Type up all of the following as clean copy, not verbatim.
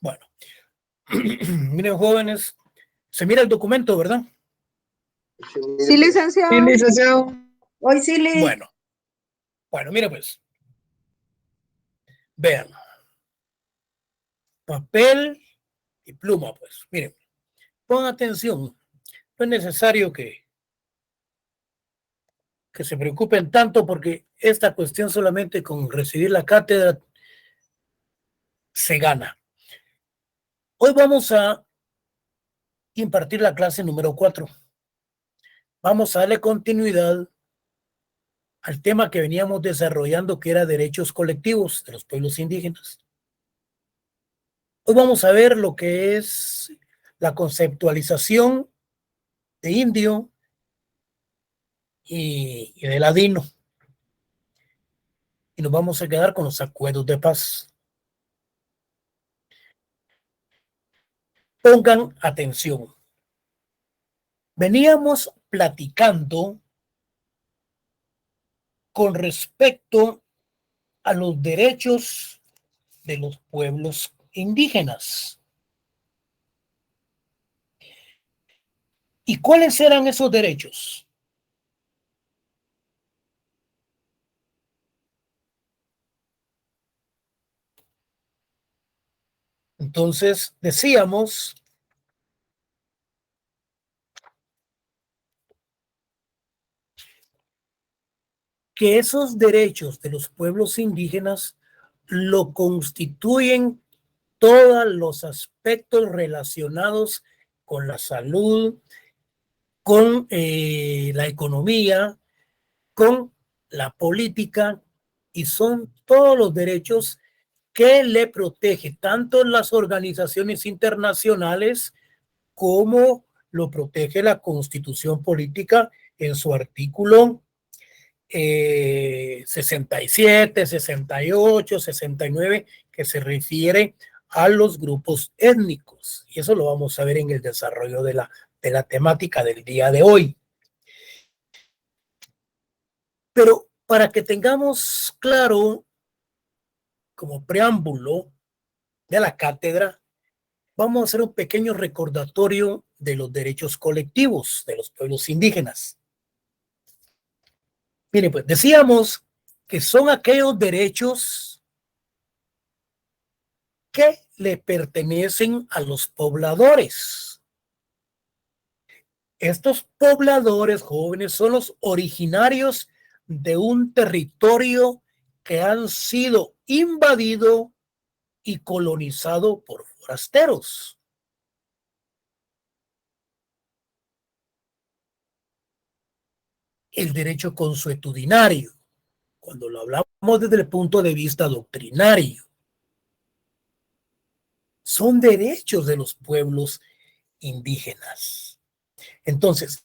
Bueno, miren, jóvenes, se mira el documento, ¿verdad? Sí, licenciado. Sí, licenciado. Hoy sí, Bueno, mire pues, vean, papel y pluma, pues, miren, pongan atención, no es necesario que se preocupen tanto porque esta cuestión solamente con recibir la cátedra se gana. Hoy vamos a impartir la clase número 4. Vamos a darle continuidad al tema que veníamos desarrollando, que era derechos colectivos de los pueblos indígenas. Hoy vamos a ver lo que es la conceptualización de indio y de ladino. Y nos vamos a quedar con los acuerdos de paz. Pongan atención. Veníamos platicando con respecto a los derechos de los pueblos indígenas. ¿Y cuáles eran esos derechos? Entonces, decíamos que esos derechos de los pueblos indígenas lo constituyen todos los aspectos relacionados con la salud, con la economía, con la política, y son todos los derechos que le protege tanto las organizaciones internacionales como lo protege la Constitución Política en su artículo 67, 68, 69, que se refiere a los grupos étnicos. Y eso lo vamos a ver en el desarrollo de la temática del día de hoy. Pero para que tengamos claro, como preámbulo de la cátedra, vamos a hacer un pequeño recordatorio de los derechos colectivos de los pueblos indígenas. Miren, pues decíamos que son aquellos derechos que le pertenecen a los pobladores. Estos pobladores jóvenes son los originarios de un territorio que han sido invadido y colonizado por forasteros. El derecho consuetudinario, cuando lo hablamos desde el punto de vista doctrinario, son derechos de los pueblos indígenas. Entonces,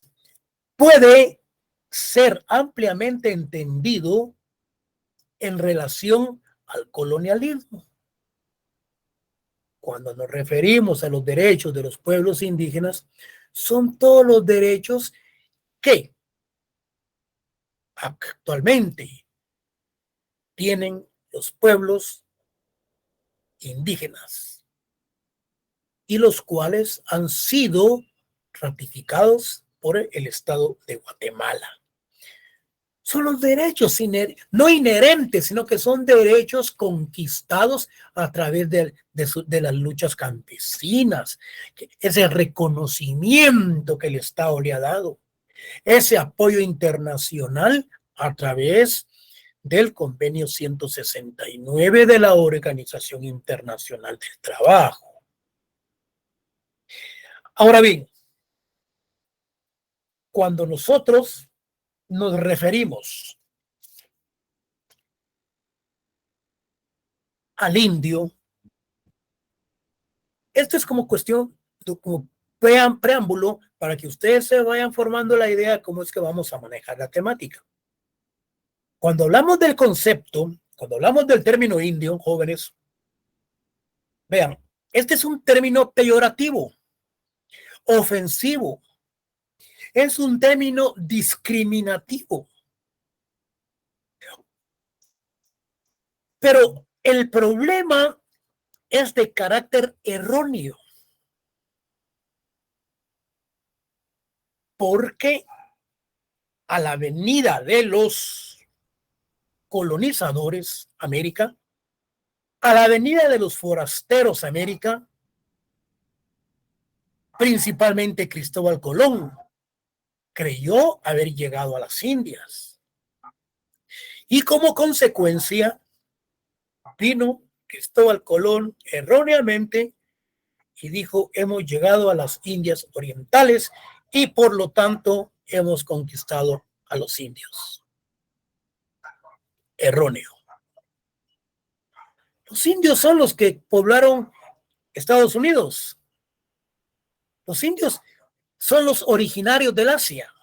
puede ser ampliamente entendido en relación al colonialismo. Cuando nos referimos a los derechos de los pueblos indígenas, son todos los derechos que actualmente tienen los pueblos indígenas y los cuales han sido ratificados por el Estado de Guatemala. Son los derechos no inherentes, sino que son derechos conquistados a través de las luchas campesinas, ese reconocimiento que el Estado le ha dado, ese apoyo internacional a través del convenio 169 de la Organización Internacional del Trabajo. Ahora bien, cuando nosotros nos referimos al indio, esto es como cuestión, como preámbulo para que ustedes se vayan formando la idea de cómo es que vamos a manejar la temática. Cuando hablamos del concepto, cuando hablamos del término indio, jóvenes, vean, este es un término peyorativo, ofensivo, es un término discriminativo. Pero el problema es de carácter erróneo, porque a la venida de los colonizadores América, a la venida de los forasteros América, principalmente Cristóbal Colón, creyó haber llegado a las Indias. Y como consecuencia, vino Cristóbal Colón erróneamente y dijo, hemos llegado a las Indias Orientales y por lo tanto hemos conquistado a los indios. Erróneo. Los indios son los que poblaron Estados Unidos. Los indios son los originarios del Asia,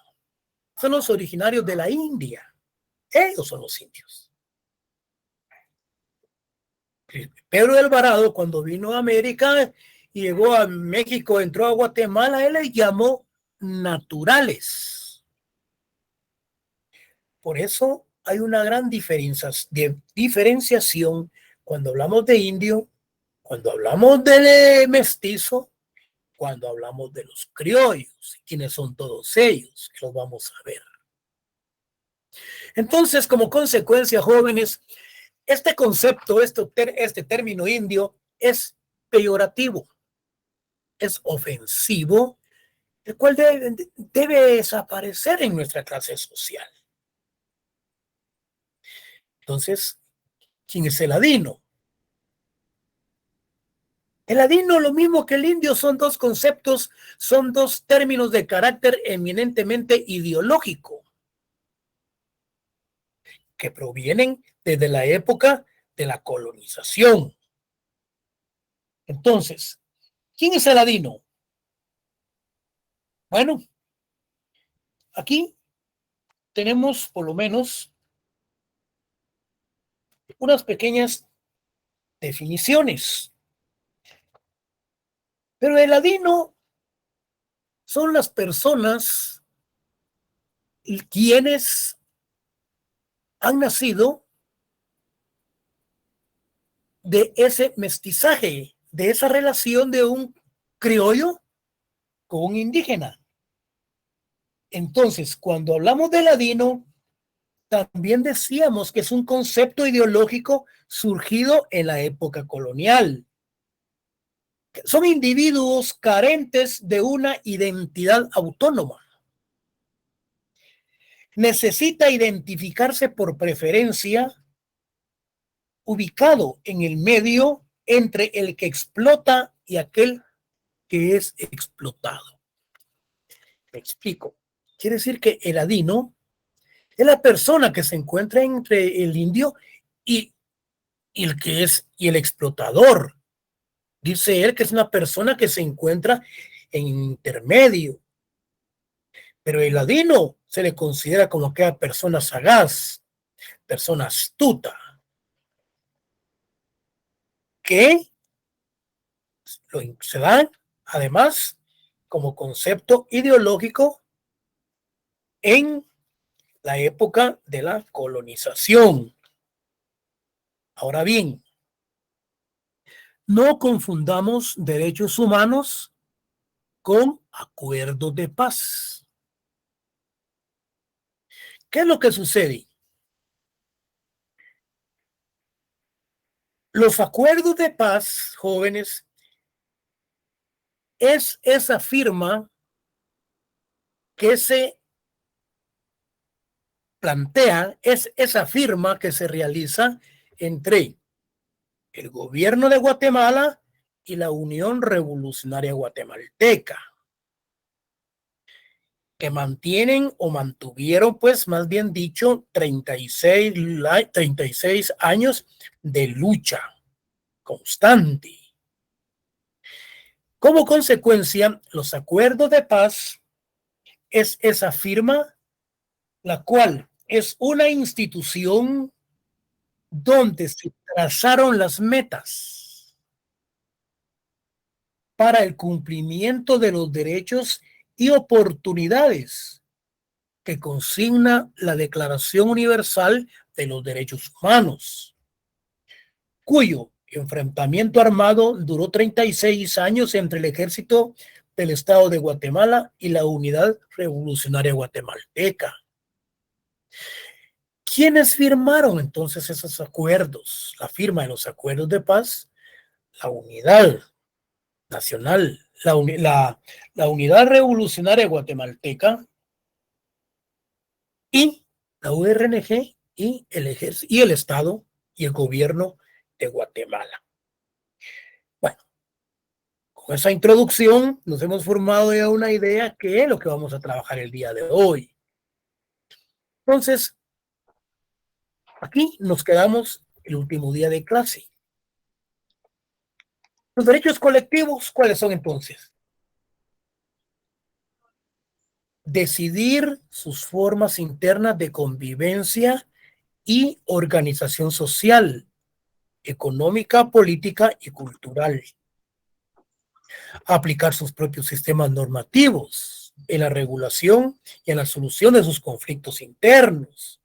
son los originarios de la India. Ellos son los indios. Pedro de Alvarado, cuando vino a América y llegó a México, entró a Guatemala, él les llamó naturales. Por eso hay una gran diferenciación cuando hablamos de indio, cuando hablamos de mestizo, cuando hablamos de los criollos. ¿Quiénes son todos ellos? Que los vamos a ver. Entonces, como consecuencia, jóvenes, este concepto, este término indio es peyorativo, es ofensivo, el cual debe desaparecer en nuestra clase social. Entonces, ¿quién es el ladino? El ladino, lo mismo que el indio, son dos conceptos, son dos términos de carácter eminentemente ideológico, que provienen desde la época de la colonización. Entonces, ¿quién es el ladino? Bueno, aquí tenemos por lo menos unas pequeñas definiciones. Pero el ladino son las personas quienes han nacido de ese mestizaje, de esa relación de un criollo con un indígena. Entonces, cuando hablamos de ladino, también decíamos que es un concepto ideológico surgido en la época colonial. Son individuos carentes de una identidad autónoma. Necesita identificarse por preferencia, ubicado en el medio entre el que explota y aquel que es explotado. Me explico. Quiere decir que el ladino es la persona que se encuentra entre el indio y el que es y el explotador. Dice él que es una persona que se encuentra en intermedio. Pero el ladino se le considera como aquella persona sagaz, persona astuta, que se dan además como concepto ideológico en la época de la colonización. Ahora bien, no confundamos derechos humanos con acuerdos de paz. ¿Qué es lo que sucede? Los acuerdos de paz, jóvenes, es esa firma que se plantea, es esa firma que se realiza entre el gobierno de Guatemala y la Unión Revolucionaria Guatemalteca, que mantienen o mantuvieron, pues más bien dicho, 36 años de lucha constante. Como consecuencia, los acuerdos de paz es esa firma, la cual es una institución donde se trazaron las metas para el cumplimiento de los derechos y oportunidades que consigna la Declaración Universal de los Derechos Humanos, cuyo enfrentamiento armado duró 36 años entre el ejército del Estado de Guatemala y la Unidad Revolucionaria Guatemalteca. ¿Quiénes firmaron entonces esos acuerdos? La firma de los acuerdos de paz, la Unidad Nacional, la Unidad Revolucionaria Guatemalteca y la URNG y el ejército y el Estado y el gobierno de Guatemala. Bueno, con esa introducción nos hemos formado ya una idea que es lo que vamos a trabajar el día de hoy. Entonces, aquí nos quedamos el último día de clase. Los derechos colectivos, ¿cuáles son entonces? Decidir sus formas internas de convivencia y organización social, económica, política y cultural. Aplicar sus propios sistemas normativos en la regulación y en la solución de sus conflictos internos.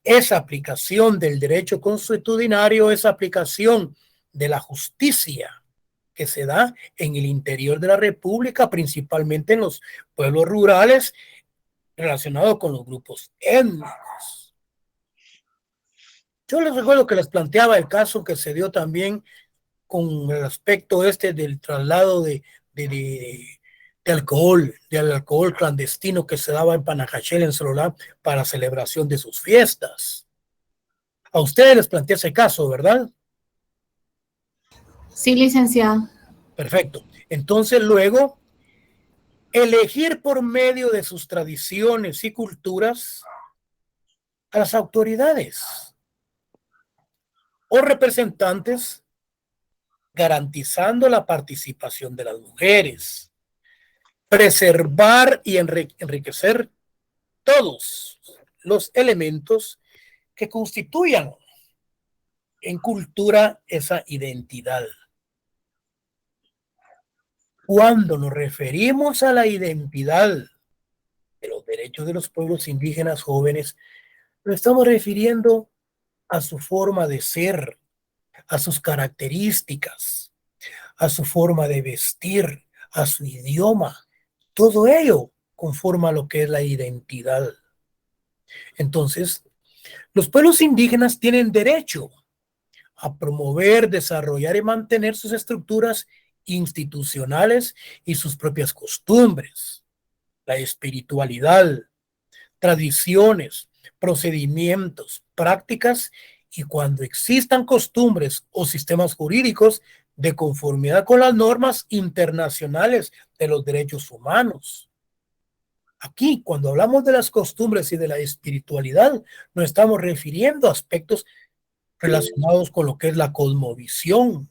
Esa aplicación del derecho consuetudinario, esa aplicación de la justicia que se da en el interior de la República, principalmente en los pueblos rurales relacionados con los grupos étnicos. Yo les recuerdo que les planteaba el caso que se dio también con el aspecto este del traslado del alcohol clandestino que se daba en Panajachel, en Sololá, para celebración de sus fiestas. A ustedes les planteé ese caso, ¿verdad? Sí, licenciado. Perfecto. Entonces, luego, elegir por medio de sus tradiciones y culturas a las autoridades o representantes, garantizando la participación de las mujeres, preservar y enriquecer todos los elementos que constituyan en cultura esa identidad. Cuando nos referimos a la identidad de los derechos de los pueblos indígenas jóvenes, nos estamos refiriendo a su forma de ser, a sus características, a su forma de vestir, a su idioma. Todo ello conforma lo que es la identidad. Entonces, los pueblos indígenas tienen derecho a promover, desarrollar y mantener sus estructuras institucionales y sus propias costumbres, la espiritualidad, tradiciones, procedimientos, prácticas y cuando existan costumbres o sistemas jurídicos de conformidad con las normas internacionales de los derechos humanos. Aquí, cuando hablamos de las costumbres y de la espiritualidad, nos estamos refiriendo a aspectos relacionados con lo que es la cosmovisión.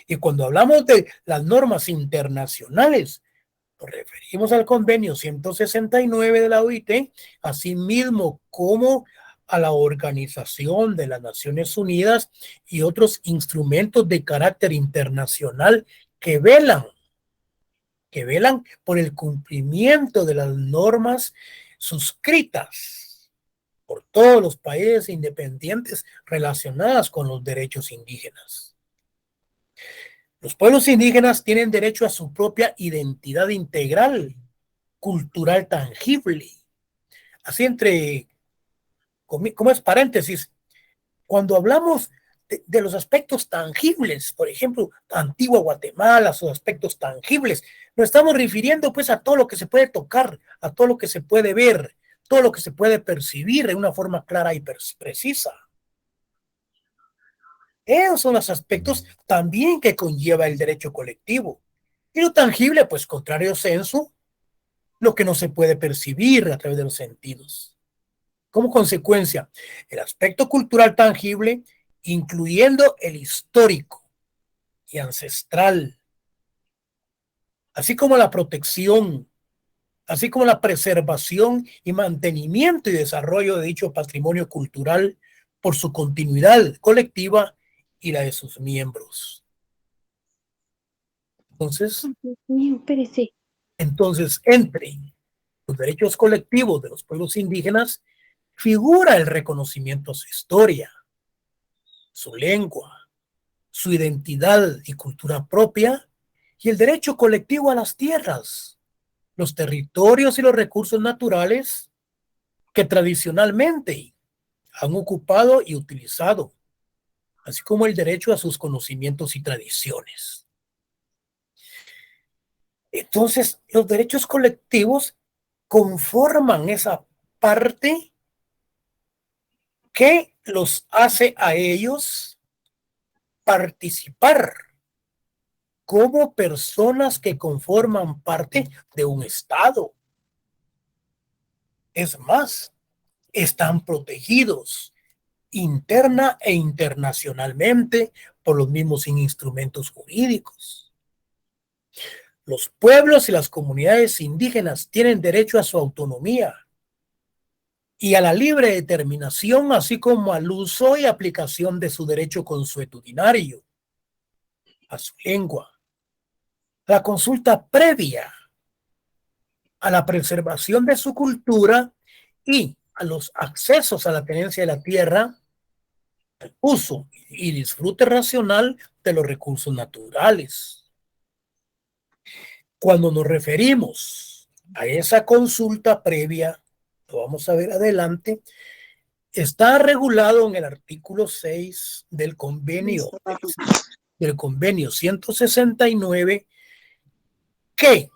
Y cuando hablamos de las normas internacionales, nos referimos al convenio 169 de la OIT, asimismo como a la Organización de las Naciones Unidas y otros instrumentos de carácter internacional que velan por el cumplimiento de las normas suscritas por todos los países independientes relacionadas con los derechos indígenas. Los pueblos indígenas tienen derecho a su propia identidad integral, cultural tangible. Así como es paréntesis, cuando hablamos de los aspectos tangibles, por ejemplo, Antigua Guatemala, sus aspectos tangibles, nos estamos refiriendo pues a todo lo que se puede tocar, a todo lo que se puede ver, todo lo que se puede percibir de una forma clara y precisa. Esos son los aspectos también que conlleva el derecho colectivo. Y lo tangible, pues contrario censo, lo que no se puede percibir a través de los sentidos. Como consecuencia, el aspecto cultural tangible, incluyendo el histórico y ancestral, así como la protección, así como la preservación y mantenimiento y desarrollo de dicho patrimonio cultural por su continuidad colectiva y la de sus miembros. Entonces, entre los derechos colectivos de los pueblos indígenas figura el reconocimiento a su historia, su lengua, su identidad y cultura propia, y el derecho colectivo a las tierras, los territorios y los recursos naturales que tradicionalmente han ocupado y utilizado, así como el derecho a sus conocimientos y tradiciones. Entonces, los derechos colectivos conforman esa parte que los hace a ellos participar como personas que conforman parte de un Estado. Es más, están protegidos interna e internacionalmente por los mismos instrumentos jurídicos. Los pueblos y las comunidades indígenas tienen derecho a su autonomía y a la libre determinación, así como al uso y aplicación de su derecho consuetudinario, a su lengua, la consulta previa, a la preservación de su cultura y a los accesos a la tenencia de la tierra, al uso y disfrute racional de los recursos naturales. Cuando nos referimos a esa consulta previa, lo vamos a ver adelante, está regulado en el artículo 6 del convenio 169, que,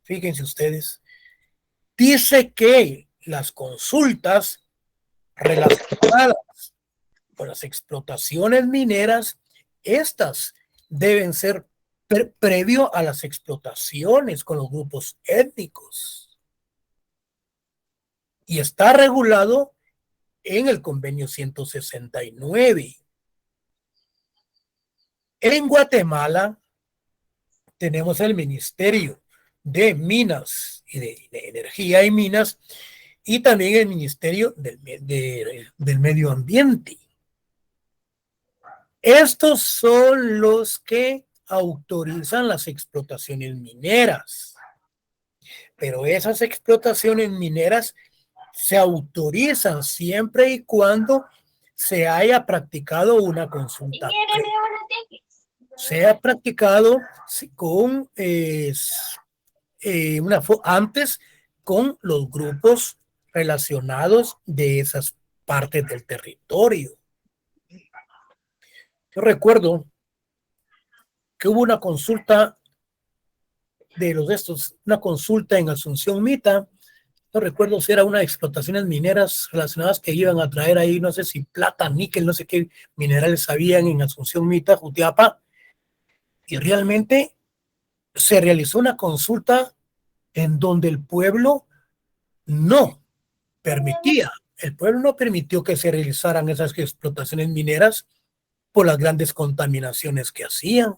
fíjense ustedes, dice que las consultas relacionadas con las explotaciones mineras, estas deben ser previo a las explotaciones con los grupos étnicos. Y está regulado en el convenio 169. En Guatemala tenemos el Ministerio de Minas y de Energía y Minas, y también el Ministerio del Medio Ambiente. Estos son los que autorizan las explotaciones mineras, pero esas explotaciones mineras se autorizan siempre y cuando se haya practicado una consulta. Se ha practicado con antes con los grupos relacionados de esas partes del territorio. Yo recuerdo que hubo una consulta una consulta en Asunción Mita. No recuerdo si era una de explotaciones mineras relacionadas que iban a traer ahí, no sé si plata, níquel, no sé qué minerales habían en Asunción Mita, Jutiapa. Y realmente se realizó una consulta en donde el pueblo no permitió que se realizaran esas explotaciones mineras por las grandes contaminaciones que hacían.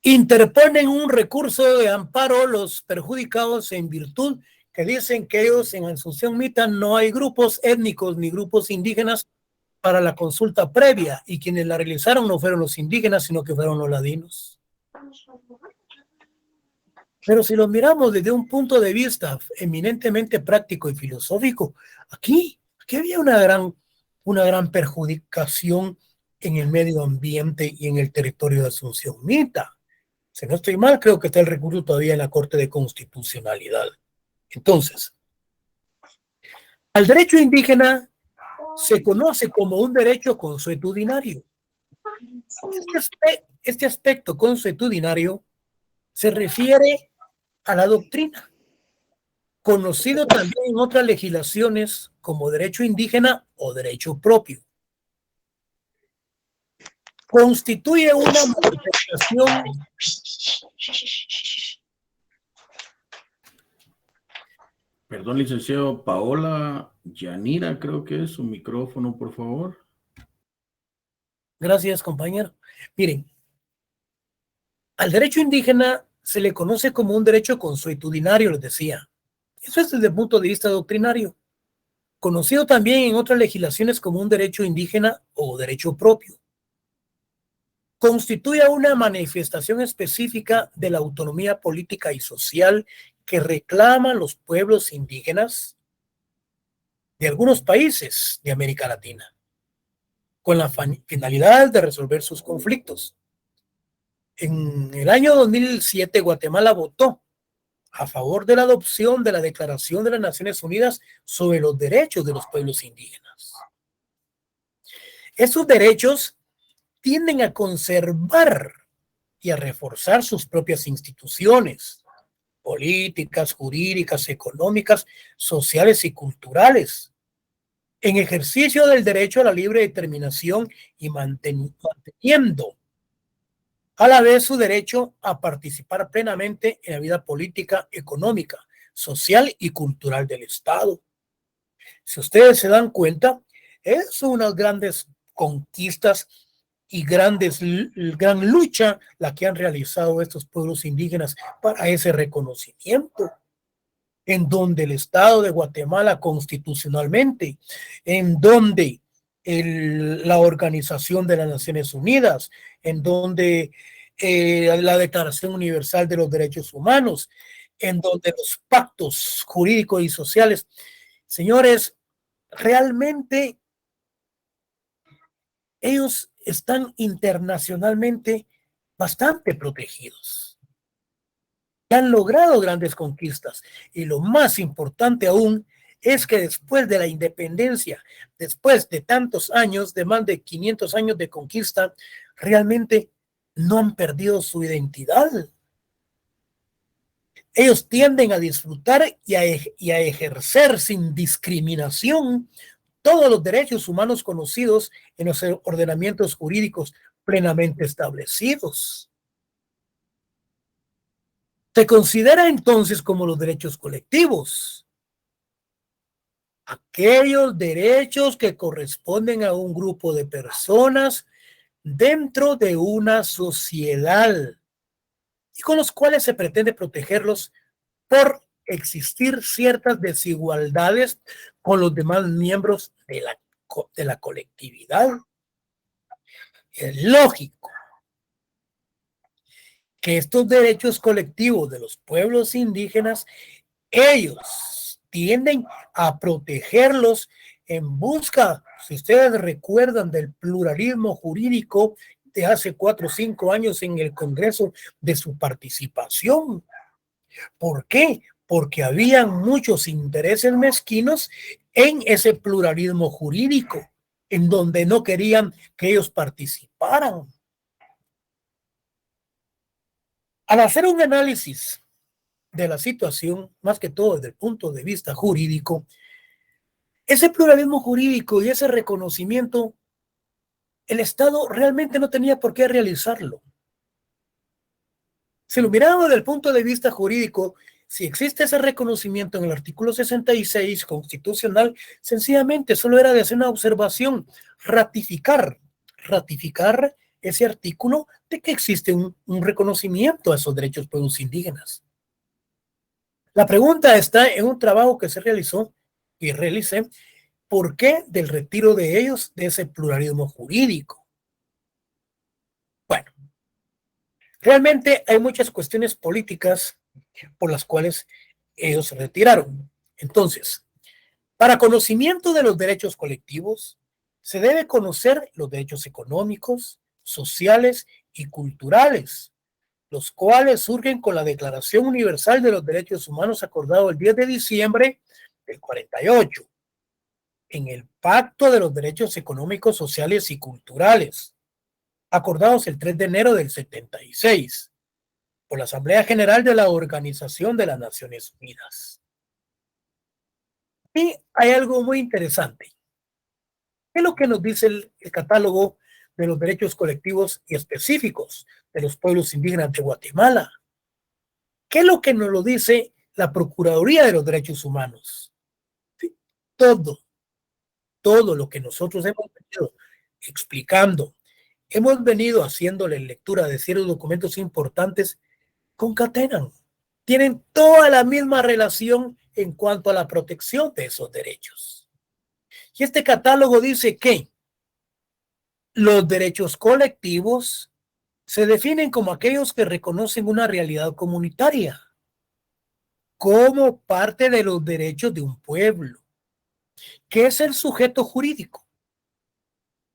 Interponen un recurso de amparo los perjudicados en virtud que dicen que ellos en Asunción Mita no hay grupos étnicos ni grupos indígenas para la consulta previa, y quienes la realizaron no fueron los indígenas, sino que fueron los ladinos. Pero si lo miramos desde un punto de vista eminentemente práctico y filosófico, aquí había una gran perjudicación en el medio ambiente y en el territorio de Asunción Mita. Si no estoy mal, creo que está el recurso todavía en la Corte de Constitucionalidad. Entonces, al derecho indígena se conoce como un derecho consuetudinario. Este aspecto consuetudinario se refiere a la doctrina, conocido también en otras legislaciones como derecho indígena o derecho propio. Constituye una manifestación Perdón, licenciado Paola Yanira, creo que es su micrófono, por favor. Gracias, compañero. Miren, al derecho indígena se le conoce como un derecho consuetudinario, les decía. Eso es desde el punto de vista doctrinario. Conocido también en otras legislaciones como un derecho indígena o derecho propio. Constituye una manifestación específica de la autonomía política y social que reclaman los pueblos indígenas de algunos países de América Latina. con la finalidad de resolver sus conflictos. En el año 2007, Guatemala votó a favor de la adopción de la Declaración de las Naciones Unidas sobre los derechos de los pueblos indígenas. Esos derechos tienden a conservar y a reforzar sus propias instituciones políticas, jurídicas, económicas, sociales y culturales, en ejercicio del derecho a la libre determinación y manteniendo a la vez su derecho a participar plenamente en la vida política, económica, social y cultural del Estado. Si ustedes se dan cuenta, es unas grandes conquistas y gran lucha la que han realizado estos pueblos indígenas para ese reconocimiento, en donde el Estado de Guatemala constitucionalmente, en donde la Organización de las Naciones Unidas, en donde la Declaración Universal de los Derechos Humanos, en donde los pactos jurídicos y sociales, señores, realmente ellos están internacionalmente bastante protegidos. Han logrado grandes conquistas y lo más importante aún es que después de la independencia, después de tantos años, de más de 500 años de conquista, realmente no han perdido su identidad. Ellos tienden a disfrutar y a ejercer sin discriminación todos los derechos humanos conocidos en los ordenamientos jurídicos plenamente establecidos. Se considera entonces como los derechos colectivos aquellos derechos que corresponden a un grupo de personas dentro de una sociedad y con los cuales se pretende protegerlos por existir ciertas desigualdades con los demás miembros de la colectividad. Es lógico que estos derechos colectivos de los pueblos indígenas, ellos tienden a protegerlos en busca, si ustedes recuerdan, del pluralismo jurídico de hace 4 o 5 años en el Congreso, de su participación. ¿Por qué? Porque habían muchos intereses mezquinos en ese pluralismo jurídico, en donde no querían que ellos participaran. Al hacer un análisis de la situación, más que todo desde el punto de vista jurídico, ese pluralismo jurídico y ese reconocimiento, el Estado realmente no tenía por qué realizarlo. Si lo miramos desde el punto de vista jurídico, si existe ese reconocimiento en el artículo 66 constitucional, sencillamente solo era de hacer una observación, ratificar ese artículo de que existe un reconocimiento a esos derechos pueblos indígenas. La pregunta está en un trabajo que se realizó y realicé, ¿por qué del retiro de ellos de ese pluralismo jurídico? Bueno, realmente hay muchas cuestiones políticas por las cuales ellos se retiraron. Entonces, para conocimiento de los derechos colectivos, se debe conocer los derechos económicos, sociales y culturales, los cuales surgen con la Declaración Universal de los Derechos Humanos acordado el 10 de diciembre del 48, en el Pacto de los Derechos Económicos, Sociales y Culturales, acordados el 3 de enero del 76, por la Asamblea General de la Organización de las Naciones Unidas. Y hay algo muy interesante. ¿Qué es lo que nos dice el catálogo de los derechos colectivos y específicos de los pueblos indígenas de Guatemala? ¿Qué es lo que nos lo dice la Procuraduría de los Derechos Humanos? Sí, todo lo que nosotros hemos venido explicando, hemos venido haciéndole lectura de ciertos documentos importantes, concatenan, tienen toda la misma relación en cuanto a la protección de esos derechos. Y este catálogo dice que los derechos colectivos se definen como aquellos que reconocen una realidad comunitaria como parte de los derechos de un pueblo, que es el sujeto jurídico,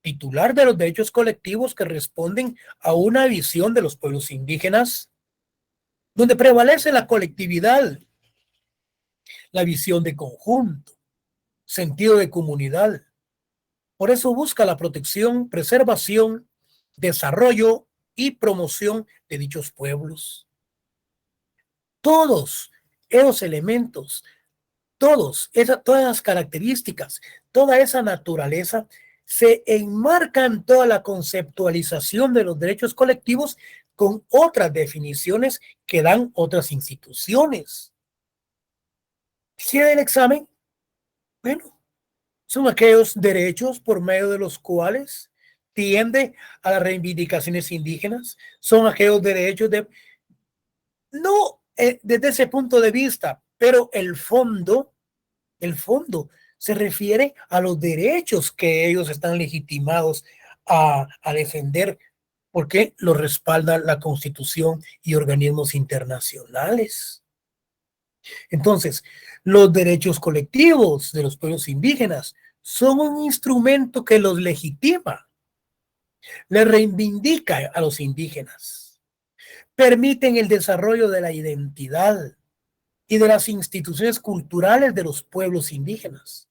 titular de los derechos colectivos que responden a una visión de los pueblos indígenas, donde prevalece la colectividad, la visión de conjunto, sentido de comunidad. Por eso busca la protección, preservación, desarrollo y promoción de dichos pueblos. Todos esos elementos, todas las características, toda esa naturaleza se enmarca en toda la conceptualización de los derechos colectivos con otras definiciones que dan otras instituciones. Si en el examen, bueno, son aquellos derechos por medio de los cuales tiende a las reivindicaciones indígenas, son aquellos derechos no desde ese punto de vista, pero el fondo se refiere a los derechos que ellos están legitimados a defender porque lo respalda la Constitución y organismos internacionales. Entonces, los derechos colectivos de los pueblos indígenas son un instrumento que los legitima, les reivindica a los indígenas, permiten el desarrollo de la identidad y de las instituciones culturales de los pueblos indígenas.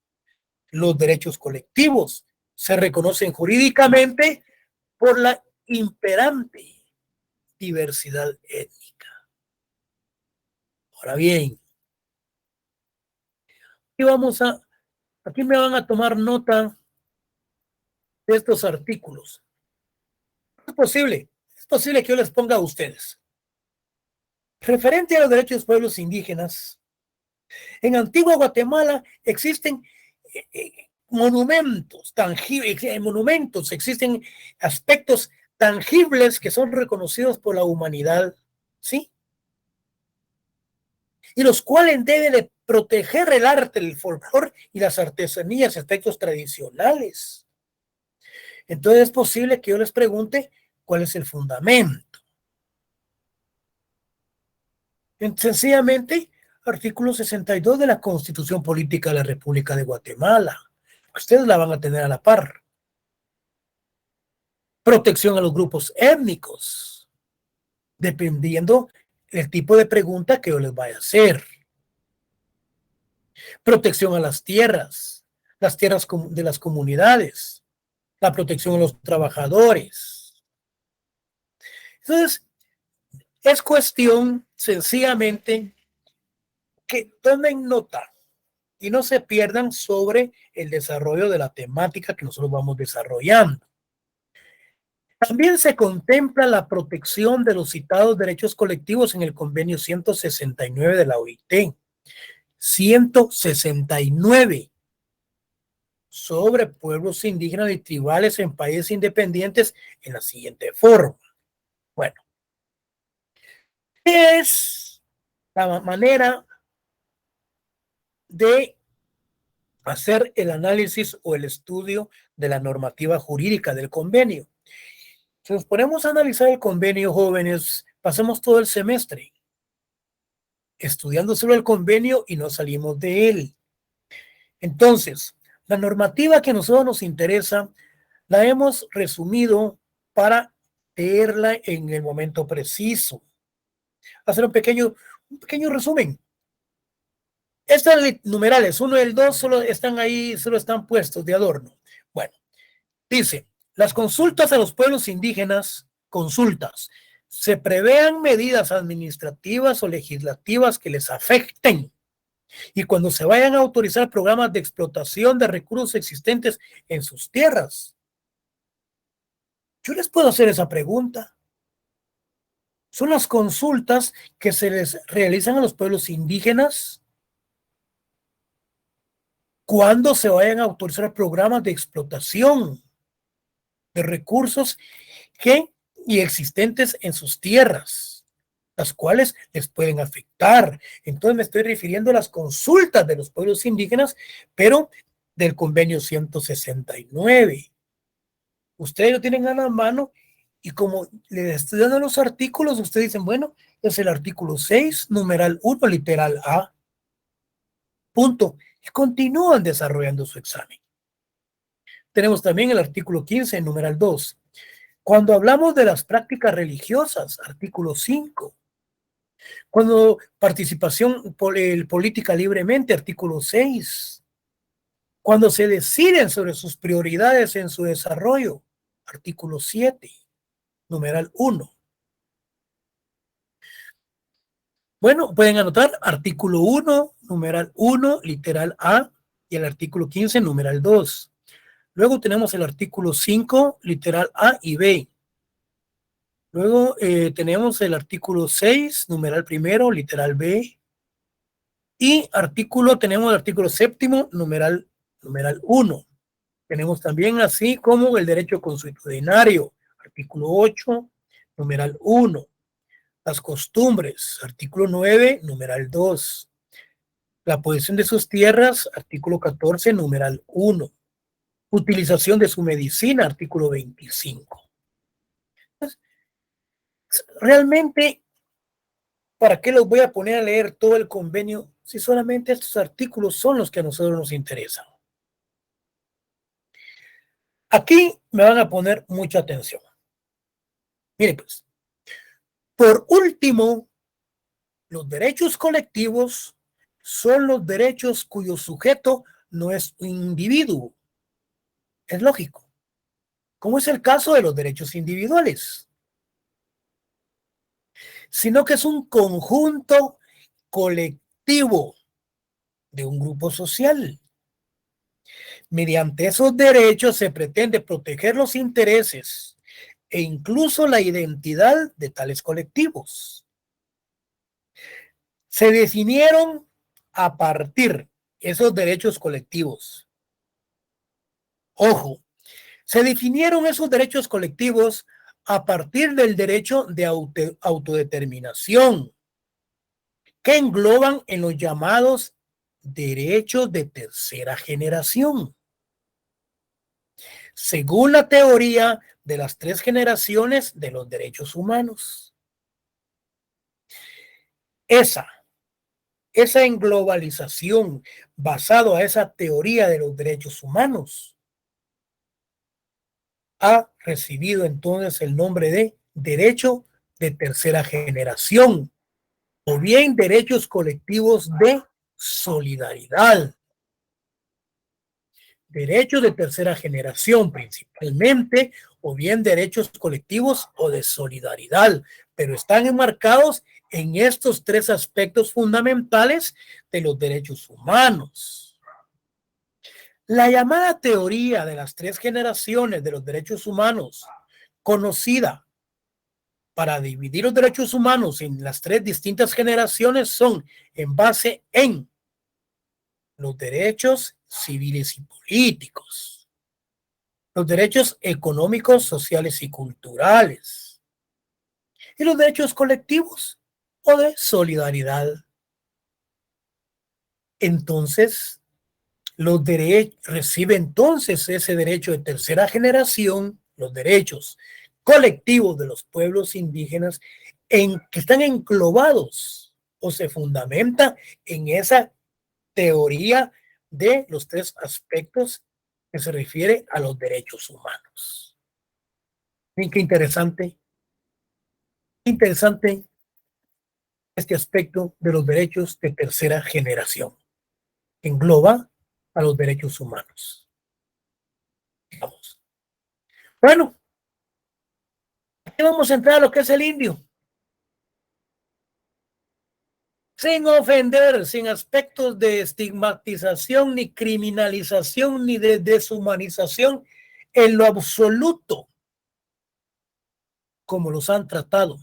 Los derechos colectivos se reconocen jurídicamente por la imperante diversidad étnica. Ahora bien, aquí me van a tomar nota de estos artículos. Es posible que yo les ponga a ustedes. Referente a los derechos de los pueblos indígenas, en Antigua Guatemala existen monumentos tangibles, existen aspectos tangibles que son reconocidos por la humanidad, ¿sí? Y los cuales deben de proteger el arte, el folclore y las artesanías, aspectos tradicionales. Entonces es posible que yo les pregunte cuál es el fundamento. Sencillamente, artículo 62 de la Constitución Política de la República de Guatemala. Ustedes la van a tener a la par. Protección a los grupos étnicos, dependiendo del tipo de pregunta que yo les vaya a hacer. Protección a las tierras de las comunidades, la protección a los trabajadores. Entonces, es cuestión sencillamente que tomen nota y no se pierdan sobre el desarrollo de la temática que nosotros vamos desarrollando. También se contempla la protección de los citados derechos colectivos en el convenio 169 de la OIT. 169 sobre pueblos indígenas y tribales en países independientes en la siguiente forma. Bueno, es la manera de hacer el análisis o el estudio de la normativa jurídica del convenio. Si nos ponemos a analizar el convenio, jóvenes, pasamos todo el semestre estudiando solo el convenio y no salimos de él. Entonces, la normativa que a nosotros nos interesa la hemos resumido para leerla en el momento preciso. Hacer un pequeño resumen. Estas numerales 1 y el 2 solo están ahí, solo están puestos de adorno. Bueno, dice, las consultas a los pueblos indígenas, se prevean medidas administrativas o legislativas que les afecten y cuando se vayan a autorizar programas de explotación de recursos existentes en sus tierras. Yo les puedo hacer esa pregunta. Son las consultas que se les realizan a los pueblos indígenas cuando se vayan a autorizar programas de explotación de recursos y existentes en sus tierras, las cuales les pueden afectar. Entonces me estoy refiriendo a las consultas de los pueblos indígenas, pero del convenio 169. Ustedes lo tienen a la mano y como les estoy dando los artículos, ustedes dicen, bueno, es el artículo 6, numeral 1, literal A. Punto. Y continúan desarrollando su examen. tenemos también el artículo 15, numeral 2. Cuando hablamos de las prácticas religiosas, artículo 5. Cuando participación política libremente, artículo 6. Cuando se deciden sobre sus prioridades en su desarrollo, artículo 7, numeral 1. Bueno, pueden anotar artículo 1, numeral 1, literal A, y el artículo 15, numeral 2. Luego tenemos el artículo 5, literal A y B. Luego tenemos el artículo 6, numeral primero, literal B. Y tenemos el artículo 7, numeral 1. Tenemos también así como el derecho consuetudinario, artículo 8, numeral 1. Las costumbres, artículo 9, numeral 2. La posesión de sus tierras, artículo 14, numeral 1. Utilización de su medicina, artículo 25. Entonces, realmente, ¿para qué los voy a poner a leer todo el convenio si solamente estos artículos son los que a nosotros nos interesan? Aquí me van a poner mucha atención. Miren pues, por último, los derechos colectivos son los derechos cuyo sujeto no es un individuo. Es lógico. Como es el caso de los derechos individuales, sino que es un conjunto colectivo de un grupo social. Mediante esos derechos se pretende proteger los intereses e incluso la identidad de tales colectivos. Se definieron a partir esos derechos colectivos. Ojo, se definieron esos derechos colectivos a partir del derecho de autodeterminación, que engloban en los llamados derechos de tercera generación. Según la teoría de las 3 generaciones de los derechos humanos. Esa englobalización basado a esa teoría de los derechos humanos ha recibido entonces el nombre de derecho de tercera generación o bien derechos colectivos de solidaridad. Derechos de tercera generación principalmente o bien derechos colectivos o de solidaridad, pero están enmarcados en estos 3 aspectos fundamentales de los derechos humanos. La llamada teoría de las 3 generaciones de los derechos humanos, conocida para dividir los derechos humanos en las 3 distintas generaciones, son en base en los derechos civiles y políticos, los derechos económicos, sociales y culturales, y los derechos colectivos o de solidaridad. Entonces, recibe entonces ese derecho de tercera generación, los derechos colectivos de los pueblos indígenas que están englobados o se fundamenta en esa teoría de los 3 aspectos que se refiere a los derechos humanos. Miren qué interesante este aspecto de los derechos de tercera generación. Engloba a los derechos humanos. Vamos. Bueno, aquí vamos a entrar a lo que es el indio. Sin ofender, sin aspectos de estigmatización, ni criminalización, ni de deshumanización, en lo absoluto, como los han tratado.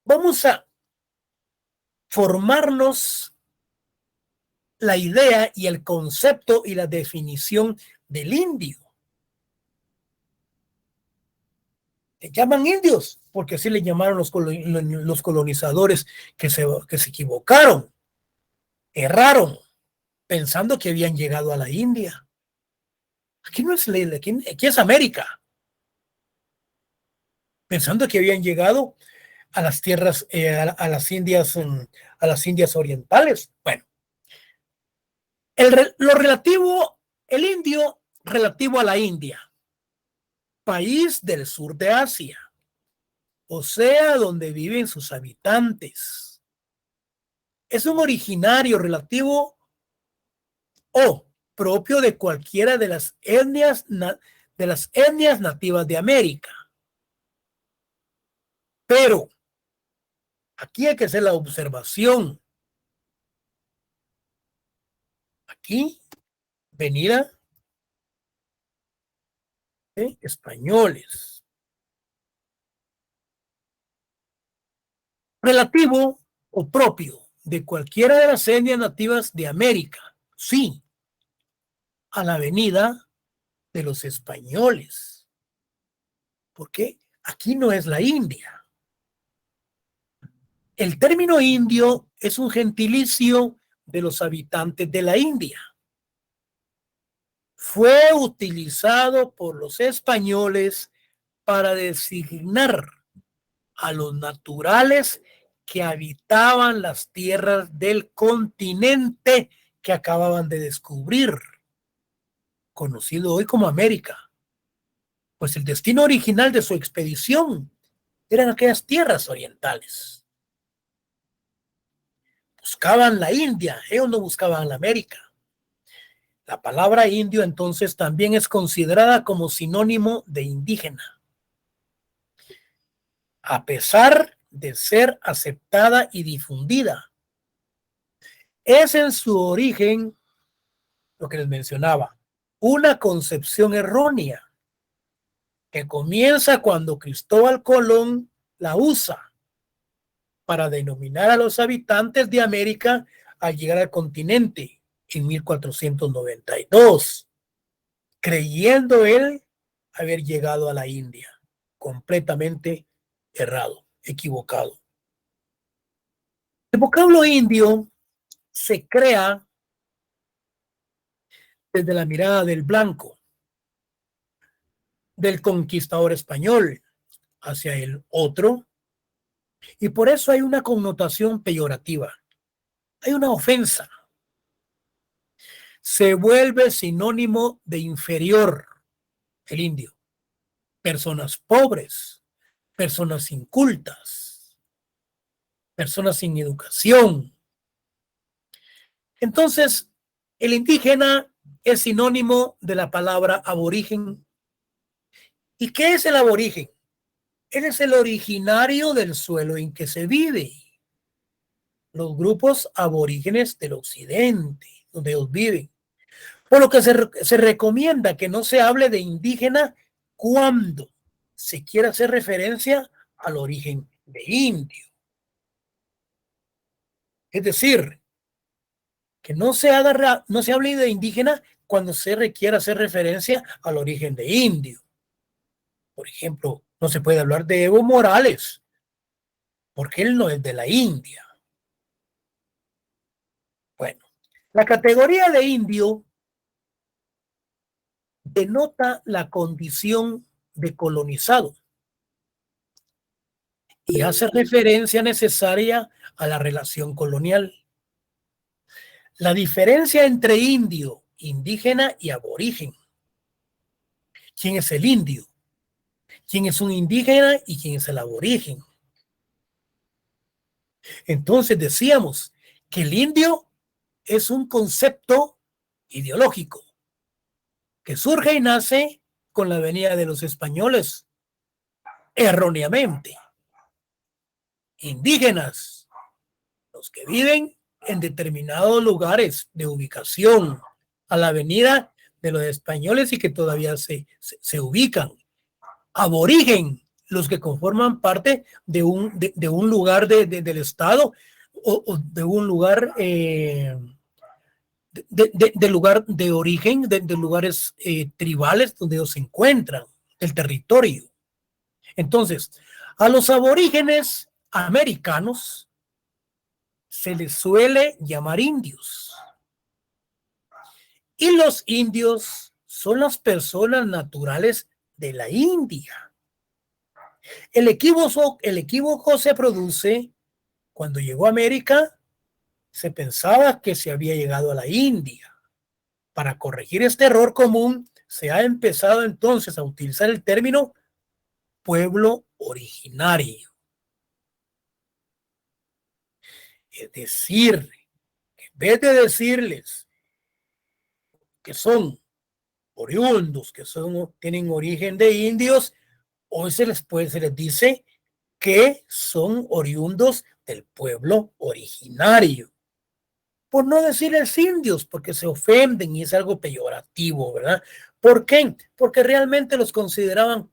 Vamos a formarnos la idea y el concepto y la definición del indio. Le llaman indios porque así le llamaron los colonizadores que se equivocaron, erraron, pensando que habían llegado a la India. Aquí no es aquí es América, pensando que habían llegado a las tierras, a las Indias orientales. Bueno, El indio relativo a la India, país del sur de Asia, o sea, donde viven sus habitantes. Es un originario relativo o propio de cualquiera de las etnias nativas de América. Pero aquí hay que hacer la observación. Aquí venida de españoles. Relativo o propio de cualquiera de las etnias nativas de América. Sí, a la venida de los españoles. Porque aquí no es la India. El término indio es un gentilicio de los habitantes de la India. Fue utilizado por los españoles para designar a los naturales que habitaban las tierras del continente que acababan de descubrir, conocido hoy como América. Pues el destino original de su expedición eran aquellas tierras orientales. Buscaban la India, ellos no buscaban la América. La palabra indio entonces también es considerada como sinónimo de indígena, a pesar de ser aceptada y difundida. Es en su origen, lo que les mencionaba, una concepción errónea que comienza cuando Cristóbal Colón la usa para denominar a los habitantes de América al llegar al continente en 1492, creyendo él haber llegado a la India. Completamente errado, equivocado. El vocablo indio se crea desde la mirada del blanco, del conquistador español hacia el otro, y por eso hay una connotación peyorativa, hay una ofensa. Se vuelve sinónimo de inferior el indio. Personas pobres, personas incultas, personas sin educación. Entonces, el indígena es sinónimo de la palabra aborigen. ¿Y qué es el aborigen? Él es el originario del suelo en que se vive. Los grupos aborígenes del occidente, donde ellos viven. Por lo que se recomienda que no se hable de indígena cuando se quiera hacer referencia al origen de indio. Es decir, que no se hable de indígena cuando se requiera hacer referencia al origen de indio. Por ejemplo, no se puede hablar de Evo Morales, porque él no es de la India. Bueno, la categoría de indio denota la condición de colonizado y hace referencia necesaria a la relación colonial. La diferencia entre indio, indígena y aborigen. ¿Quién es el indio? ¿Quién es un indígena y quién es el aborigen? Entonces decíamos que el indio es un concepto ideológico que surge y nace con la venida de los españoles, erróneamente. Indígenas, los que viven en determinados lugares de ubicación a la venida de los españoles y que todavía se ubican. Aborigen, los que conforman parte de un lugar del estado o de un lugar de lugar de origen, de lugares tribales donde ellos se encuentran, el territorio. Entonces, a los aborígenes americanos se les suele llamar indios. Y los indios son las personas naturales de la India. El equívoco se produce cuando llegó a América, se pensaba que se había llegado a la India. Para corregir este error común, se ha empezado entonces a utilizar el término pueblo originario. Es decir, en vez de decirles que son oriundos, que tienen origen de indios, hoy se les dice que son oriundos del pueblo originario. Por no decirles indios, porque se ofenden y es algo peyorativo, ¿verdad? ¿Por qué? Porque realmente los consideraban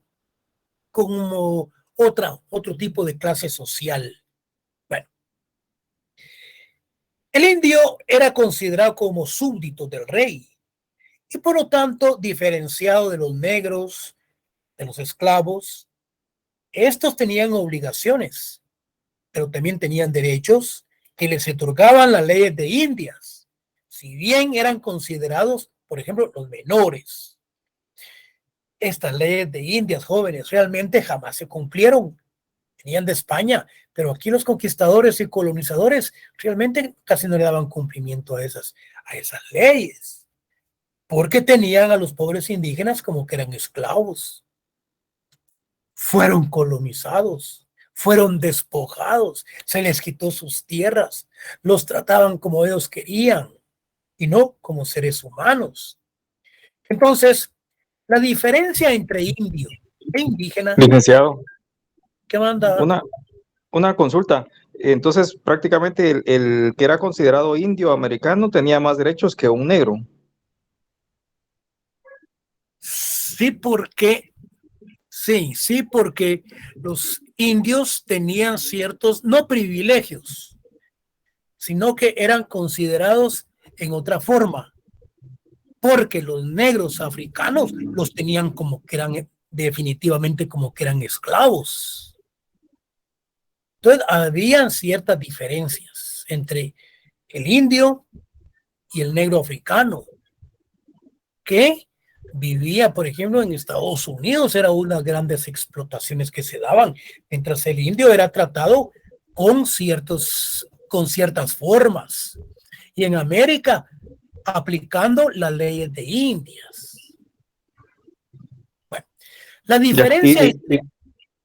como otro tipo de clase social. Bueno, el indio era considerado como súbdito del rey y por lo tanto diferenciado de los negros, de los esclavos. Estos tenían obligaciones, pero también tenían derechos que les otorgaban las leyes de Indias, si bien eran considerados, por ejemplo, los menores. Estas leyes de Indias jóvenes realmente jamás se cumplieron. Venían de España, pero aquí los conquistadores y colonizadores realmente casi no le daban cumplimiento a esas leyes, porque tenían a los pobres indígenas como que eran esclavos. Fueron colonizados, fueron despojados, se les quitó sus tierras, los trataban como ellos querían y no como seres humanos. Entonces, la diferencia entre indio e indígena, Licenciado, ¿qué manda? una consulta. Entonces, prácticamente el que era considerado indio americano tenía más derechos que un negro. Sí, porque los indios tenían ciertos, no privilegios, sino que eran considerados en otra forma, porque los negros africanos los tenían como que eran definitivamente como que eran esclavos. Entonces, habían ciertas diferencias entre el indio y el negro africano, que vivía, por ejemplo, en Estados Unidos. Era unas grandes explotaciones que se daban, mientras el indio era tratado con ciertas formas. Y en América, aplicando las leyes de Indias. Bueno, la diferencia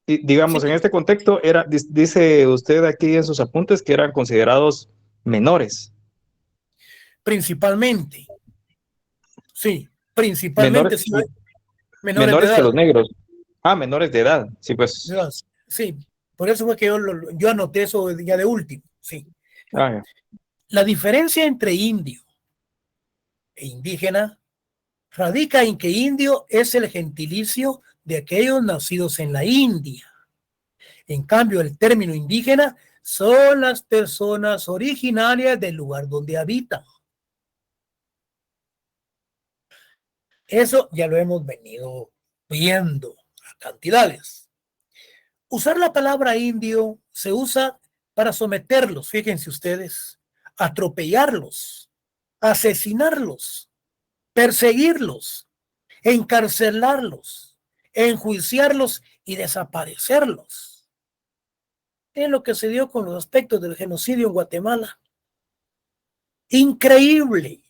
Y digamos, sí, en este contexto, dice usted aquí en sus apuntes que eran considerados menores. principalmente, sí, principalmente sí, menores de Menores que edad. los negros. Ah, menores de edad. Sí, pues. Sí, por eso fue que yo anoté eso ya de último, sí. Ah, La diferencia entre indio e indígena radica en que indio es el gentilicio de aquellos nacidos en la India. En cambio, el término indígena son las personas originarias del lugar donde habitan. Eso ya lo hemos venido viendo a cantidades. Usar la palabra indio se usa para someterlos, fíjense ustedes, atropellarlos, asesinarlos, perseguirlos, encarcelarlos, enjuiciarlos y desaparecerlos. Es lo que se dio con los aspectos del genocidio en Guatemala. Increíble.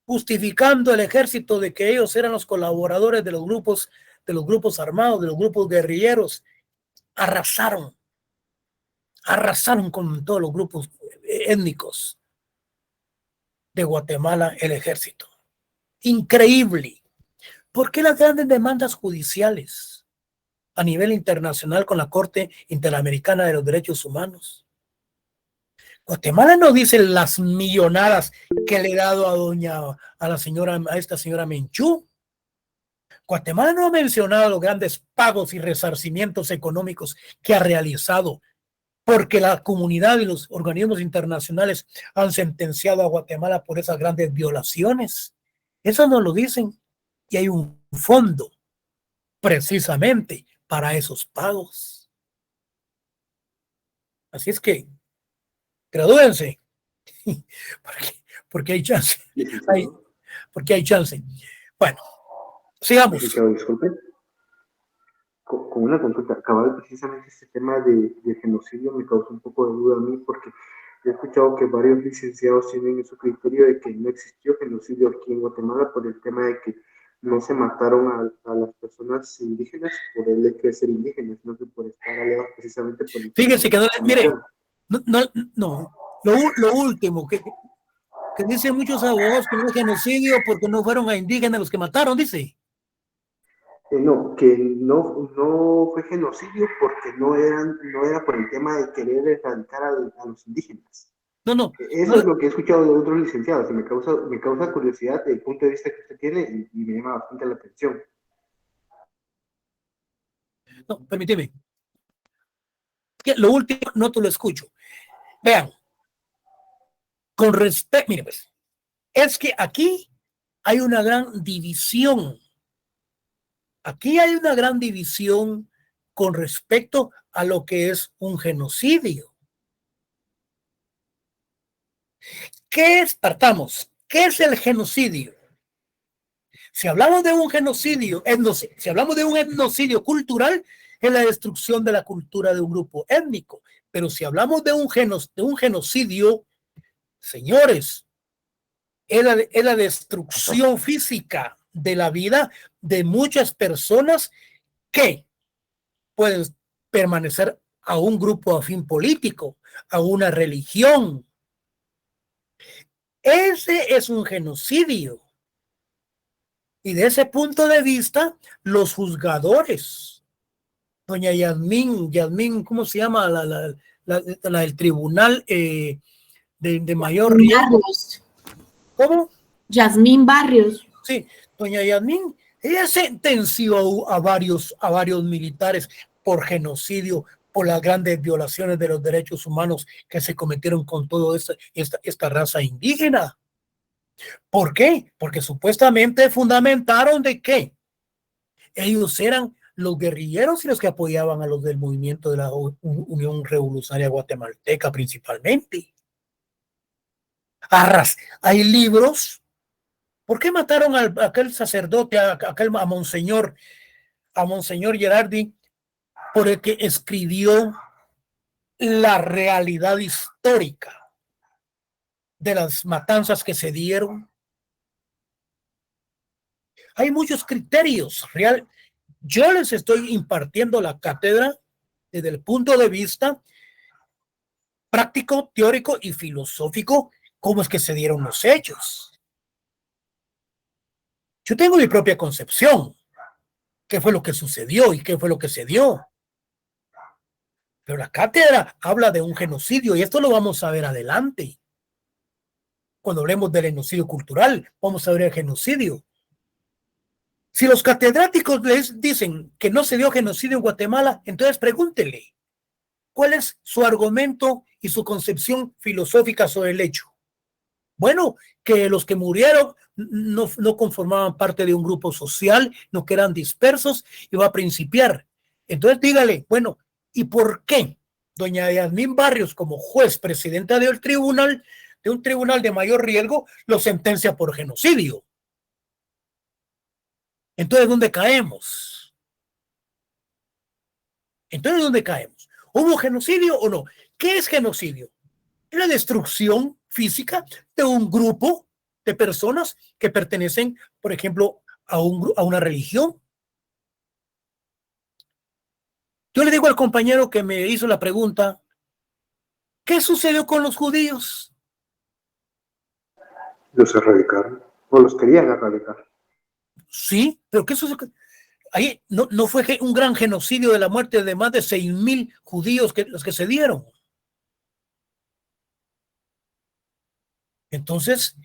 Justificando el ejército de que ellos eran los colaboradores de los grupos armados, de los grupos guerrilleros. Arrasaron con todos los grupos étnicos de Guatemala el ejército. Increíble. ¿Por qué las grandes demandas judiciales a nivel internacional con la Corte Interamericana de los Derechos Humanos? Guatemala no dice las millonadas que le he dado a esta señora Menchú. Guatemala no ha mencionado los grandes pagos y resarcimientos económicos que ha realizado, porque la comunidad y los organismos internacionales han sentenciado a Guatemala por esas grandes violaciones. Eso no lo dicen. Y hay un fondo precisamente para esos pagos. Así es que gradúense, porque hay chance. Porque hay chance. Bueno, sigamos. Disculpe, con una consulta. Cabal, precisamente este tema de genocidio me causa un poco de duda a mí, porque he escuchado que varios licenciados tienen en su criterio de que no existió genocidio aquí en Guatemala por el tema de que no se mataron a las personas indígenas por el hecho de ser indígenas, no que por estar aliados precisamente por el... Fíjese que no, mire, no, lo último que dicen muchos abogados que no es genocidio porque no fueron a indígenas los que mataron, dice. No, que no fue genocidio porque no era por el tema de querer erradicar a los indígenas. No. Eso es lo que he escuchado de otros licenciados y me causa curiosidad el punto de vista que usted tiene y me llama bastante la atención. No, permíteme. Lo último no te lo escucho. Vean, con respecto, mire pues, es que aquí hay una gran división. Aquí hay una gran división con respecto a lo que es un genocidio. Partamos, ¿qué es el genocidio? Si hablamos de un genocidio, si hablamos de un etnocidio cultural, es la destrucción de la cultura de un grupo étnico. Pero si hablamos de un genocidio, señores, es la destrucción física de la vida de muchas personas que pueden permanecer a un grupo afín político, a una religión. Ese es un genocidio. Y de ese punto de vista, los juzgadores, doña Yasmín, ¿cómo se llama? La del tribunal de mayor riesgo. ¿Cómo? Yasmín Barrios. Sí, doña Yasmín, ella sentenció a varios militares por genocidio, por las grandes violaciones de los derechos humanos que se cometieron con toda esta raza indígena. ¿Por qué? Porque supuestamente fundamentaron de que ellos eran los guerrilleros y los que apoyaban a los del movimiento de la Unión Revolucionaria Guatemalteca principalmente. Hay libros. ¿Por qué mataron a aquel sacerdote, a Monseñor Gerardi? Por el que escribió la realidad histórica de las matanzas que se dieron. Hay muchos criterios real. Yo les estoy impartiendo la cátedra desde el punto de vista práctico, teórico y filosófico, cómo es que se dieron los hechos. Yo tengo mi propia concepción, qué fue lo que sucedió y qué fue lo que se dio. Pero la cátedra habla de un genocidio y esto lo vamos a ver adelante. Cuando hablemos del genocidio cultural, vamos a ver el genocidio. Si los catedráticos les dicen que no se dio genocidio en Guatemala, entonces pregúntenle, ¿cuál es su argumento y su concepción filosófica sobre el hecho? Bueno, que los que murieron no conformaban parte de un grupo social, no que eran dispersos, y va a principiar. Entonces dígale, bueno, ¿y por qué doña Yasmín Barrios, como juez presidenta de un tribunal de mayor riesgo, lo sentencia por genocidio? Entonces, ¿dónde caemos? ¿Hubo genocidio o no? ¿Qué es genocidio? Es la destrucción física de un grupo de personas que pertenecen, por ejemplo, a una religión. Yo le digo al compañero que me hizo la pregunta, ¿qué sucedió con los judíos? Los erradicaron, o los querían erradicar. Sí, pero ¿qué sucedió? Ahí no fue un gran genocidio de la muerte de más de 6,000 judíos los que se dieron. Entonces,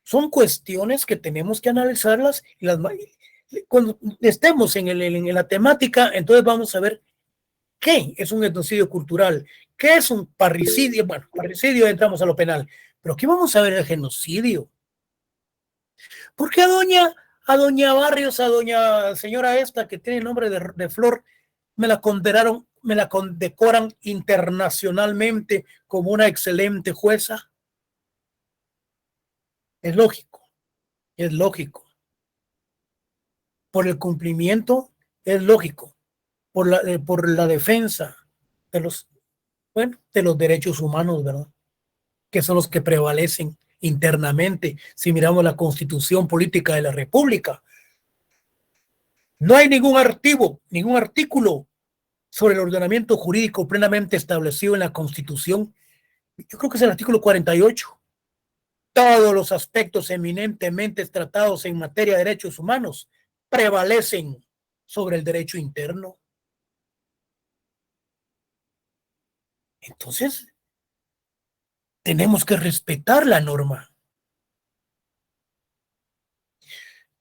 son cuestiones que tenemos que analizarlas y cuando estemos en la temática, entonces vamos a ver qué es un etnocidio cultural, qué es un parricidio. Bueno, parricidio entramos a lo penal, pero aquí vamos a ver el genocidio. ¿Por qué a doña Barrios, a doña señora esta que tiene nombre de Flor, me la condecoran internacionalmente como una excelente jueza? Es lógico. Por el cumplimiento, es lógico. Por la defensa de los derechos humanos, ¿verdad? que son los que prevalecen internamente. Si miramos la Constitución Política de la República, no hay ningún artículo sobre el ordenamiento jurídico plenamente establecido en la Constitución. Yo creo que es el artículo 48. Todos los aspectos eminentemente tratados en materia de derechos humanos prevalecen sobre el derecho interno. Entonces, tenemos que respetar la norma.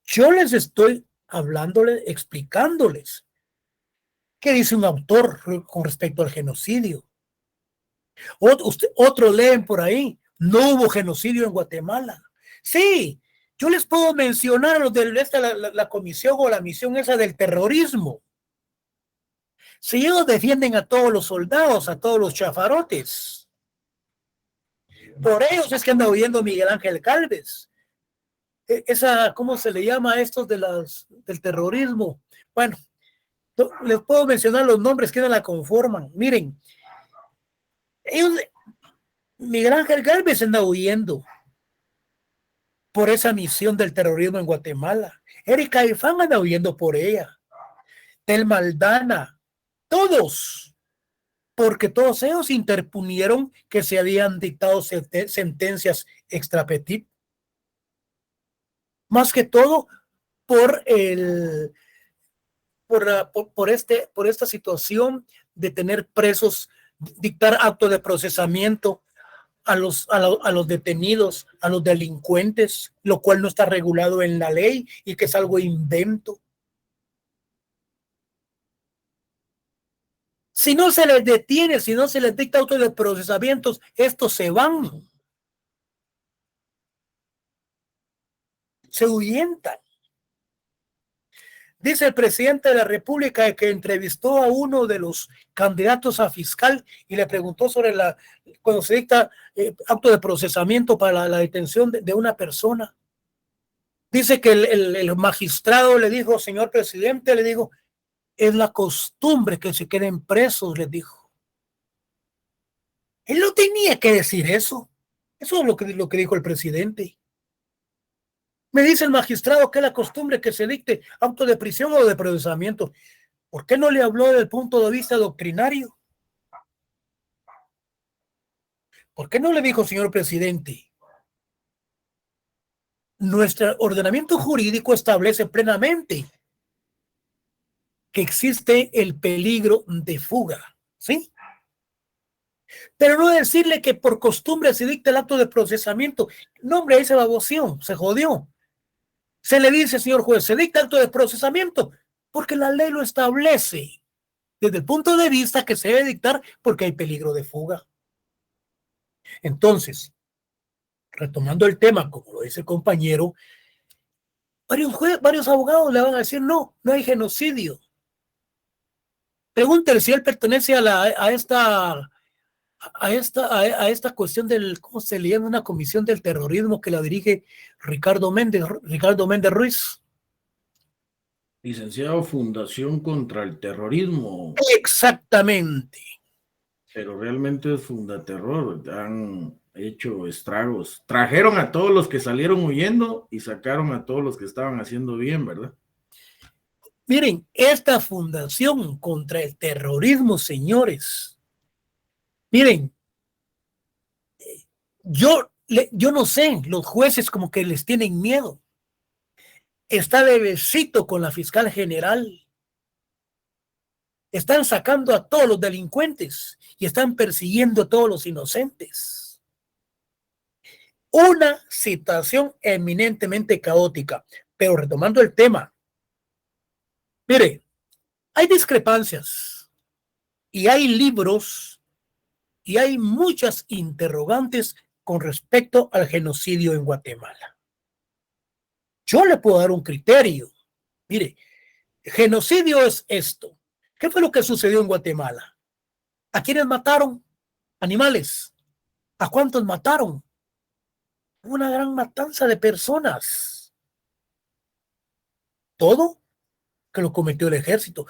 Yo les estoy hablándoles, explicándoles qué dice un autor con respecto al genocidio. Otros leen por ahí, no hubo genocidio en Guatemala. Sí, yo les puedo mencionar los de la comisión o la misión esa del terrorismo. Si ellos defienden a todos los soldados, a todos los chafarotes, por ellos es que anda huyendo Miguel Ángel Gálvez. ¿Cómo se le llama a estos del terrorismo? Bueno, les puedo mencionar los nombres que no la conforman. Miren, Miguel Ángel Gálvez anda huyendo por esa misión del terrorismo en Guatemala. Erika Ifán anda huyendo por ella. Telma Aldana, todos, porque todos ellos interpunieron que se habían dictado sentencias extra petit. Más que todo por esta situación de tener presos, dictar actos de procesamiento a los detenidos, a los delincuentes, lo cual no está regulado en la ley y que es algo invento. Si no se les detiene, si no se les dicta autos de procesamientos, estos se van. Se ahuyentan. Dice el presidente de la República que entrevistó a uno de los candidatos a fiscal y le preguntó sobre cuando se dicta acto de procesamiento para la detención de una persona. Dice que el magistrado le dijo, señor presidente, le dijo, es la costumbre que se queden presos, le dijo. Él no tenía que decir eso. Eso es lo que dijo el presidente. Me dice el magistrado que es la costumbre que se dicte auto de prisión o de procesamiento. ¿Por qué no le habló desde el punto de vista doctrinario? ¿Por qué no le dijo, señor presidente? Nuestro ordenamiento jurídico establece plenamente que existe el peligro de fuga, ¿sí? Pero no decirle que por costumbre se dicta el acto de procesamiento. No, hombre, ahí se baboseó, se jodió. Se le dice, señor juez, se dicta acto de procesamiento porque la ley lo establece desde el punto de vista que se debe dictar porque hay peligro de fuga. Entonces, retomando el tema, como lo dice el compañero, varios abogados le van a decir, no hay genocidio. Pregúntele si él pertenece a esta cuestión del, ¿cómo se le llama? Una comisión del terrorismo que la dirige Ricardo Méndez Ruiz. Licenciado, Fundación contra el Terrorismo. Exactamente. Pero realmente es Fundaterror. Han hecho estragos. Trajeron a todos los que salieron huyendo y sacaron a todos los que estaban haciendo bien, ¿verdad? Miren, esta fundación contra el terrorismo, señores. Miren, yo no sé, los jueces como que les tienen miedo. Está de besito con la fiscal general. Están sacando a todos los delincuentes y están persiguiendo a todos los inocentes. Una situación eminentemente caótica. Pero retomando el tema, mire, hay discrepancias y hay libros y hay muchas interrogantes con respecto al genocidio en Guatemala. Yo le puedo dar un criterio. Mire, genocidio es esto. ¿Qué fue lo que sucedió en Guatemala? ¿A quiénes mataron? Animales. ¿A cuántos mataron? Una gran matanza de personas. Todo que lo cometió el ejército.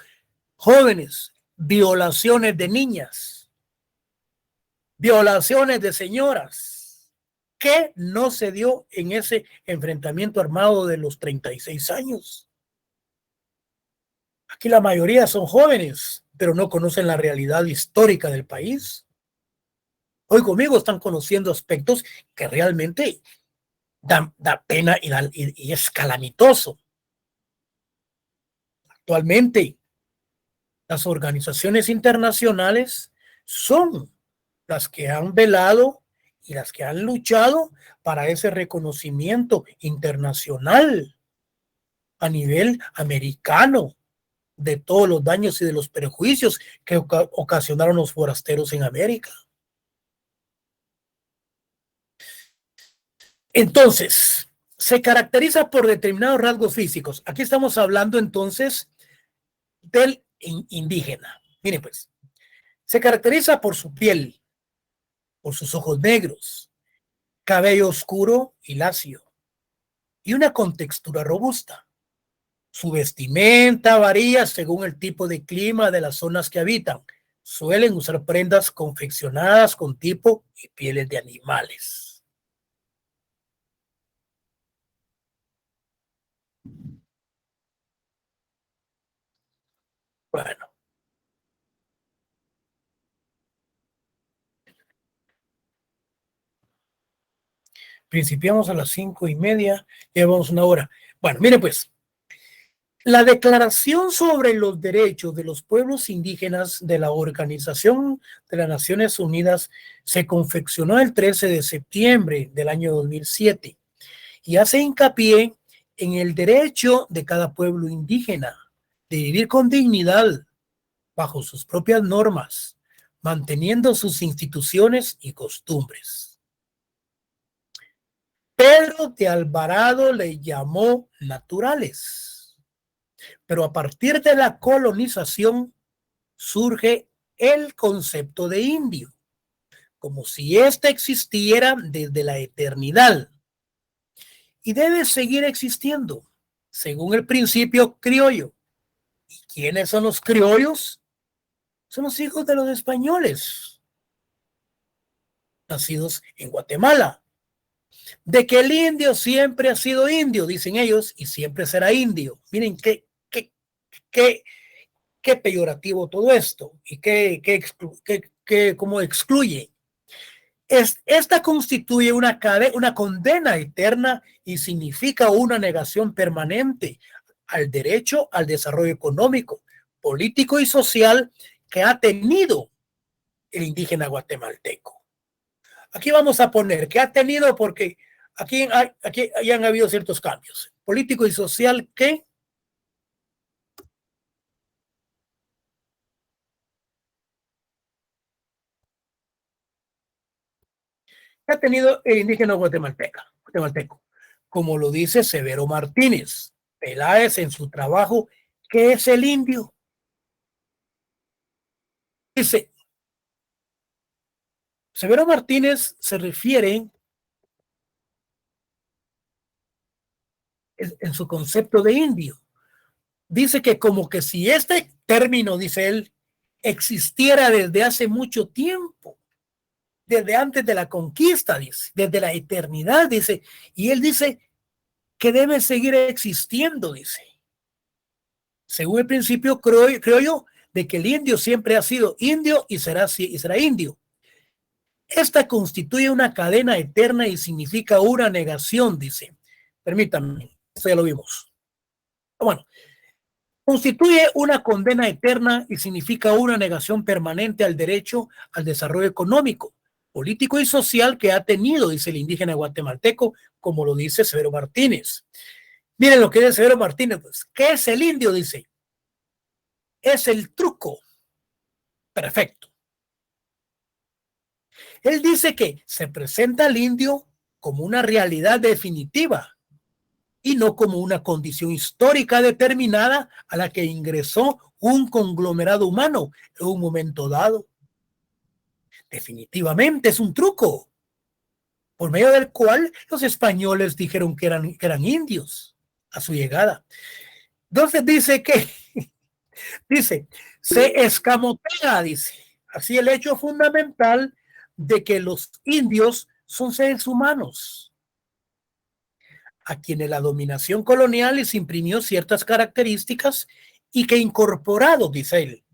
Jóvenes, violaciones de niñas, violaciones de señoras. ¿Qué no se dio en ese enfrentamiento armado de los 36 años? Aquí la mayoría son jóvenes, pero no conocen la realidad histórica del país. Hoy conmigo están conociendo aspectos que realmente da pena y es calamitoso. Actualmente, las organizaciones internacionales son las que han velado y las que han luchado para ese reconocimiento internacional a nivel americano de todos los daños y de los perjuicios que ocasionaron los forasteros en América. Entonces, se caracteriza por determinados rasgos físicos. Aquí estamos hablando entonces del indígena. Miren pues, se caracteriza por su piel, por sus ojos negros, cabello oscuro y lacio, y una contextura robusta. Su vestimenta varía según el tipo de clima de las zonas que habitan. Suelen usar prendas confeccionadas con tipo y pieles de animales. Bueno. Principiamos a las 5:30, llevamos una hora. Bueno, mire pues, la Declaración sobre los Derechos de los Pueblos Indígenas de la Organización de las Naciones Unidas se confeccionó el 13 de septiembre del año 2007 y hace hincapié en el derecho de cada pueblo indígena de vivir con dignidad bajo sus propias normas, manteniendo sus instituciones y costumbres. Pedro de Alvarado le llamó naturales, pero a partir de la colonización surge el concepto de indio, como si éste existiera desde la eternidad y debe seguir existiendo según el principio criollo. ¿Y quiénes son los criollos? Son los hijos de los españoles, nacidos en Guatemala. De que el indio siempre ha sido indio, dicen ellos, y siempre será indio. Miren qué peyorativo todo esto y cómo excluye. Esta constituye una condena eterna y significa una negación permanente al derecho al desarrollo económico, político y social que ha tenido el indígena guatemalteco. Aquí vamos a poner que ha tenido, porque aquí han habido ciertos cambios. Político y social que ha tenido el indígena guatemalteco, como lo dice Severo Martínez Peláez en su trabajo ¿Qué es el indio? Dice, Severo Martínez se refiere en su concepto de indio. Dice que como que si este término, dice él, existiera desde hace mucho tiempo, desde antes de la conquista, dice, desde la eternidad, dice, y él dice que debe seguir existiendo, dice, según el principio criollo de que el indio siempre ha sido indio y será indio. Esta constituye una cadena eterna y significa una negación, dice. Permítanme, esto ya lo vimos. Bueno, constituye una condena eterna y significa una negación permanente al derecho al desarrollo económico, político y social que ha tenido, dice el indígena guatemalteco, como lo dice Severo Martínez. Miren lo que dice Severo Martínez, pues, ¿qué es el indio? Dice, es el truco perfecto. Él dice que se presenta al indio como una realidad definitiva y no como una condición histórica determinada a la que ingresó un conglomerado humano en un momento dado. Definitivamente es un truco por medio del cual los españoles dijeron que eran indios a su llegada. Entonces dice que se escamotea, dice, así el hecho fundamental de que los indios son seres humanos a quienes la dominación colonial les imprimió ciertas características y que incorporado, dice él,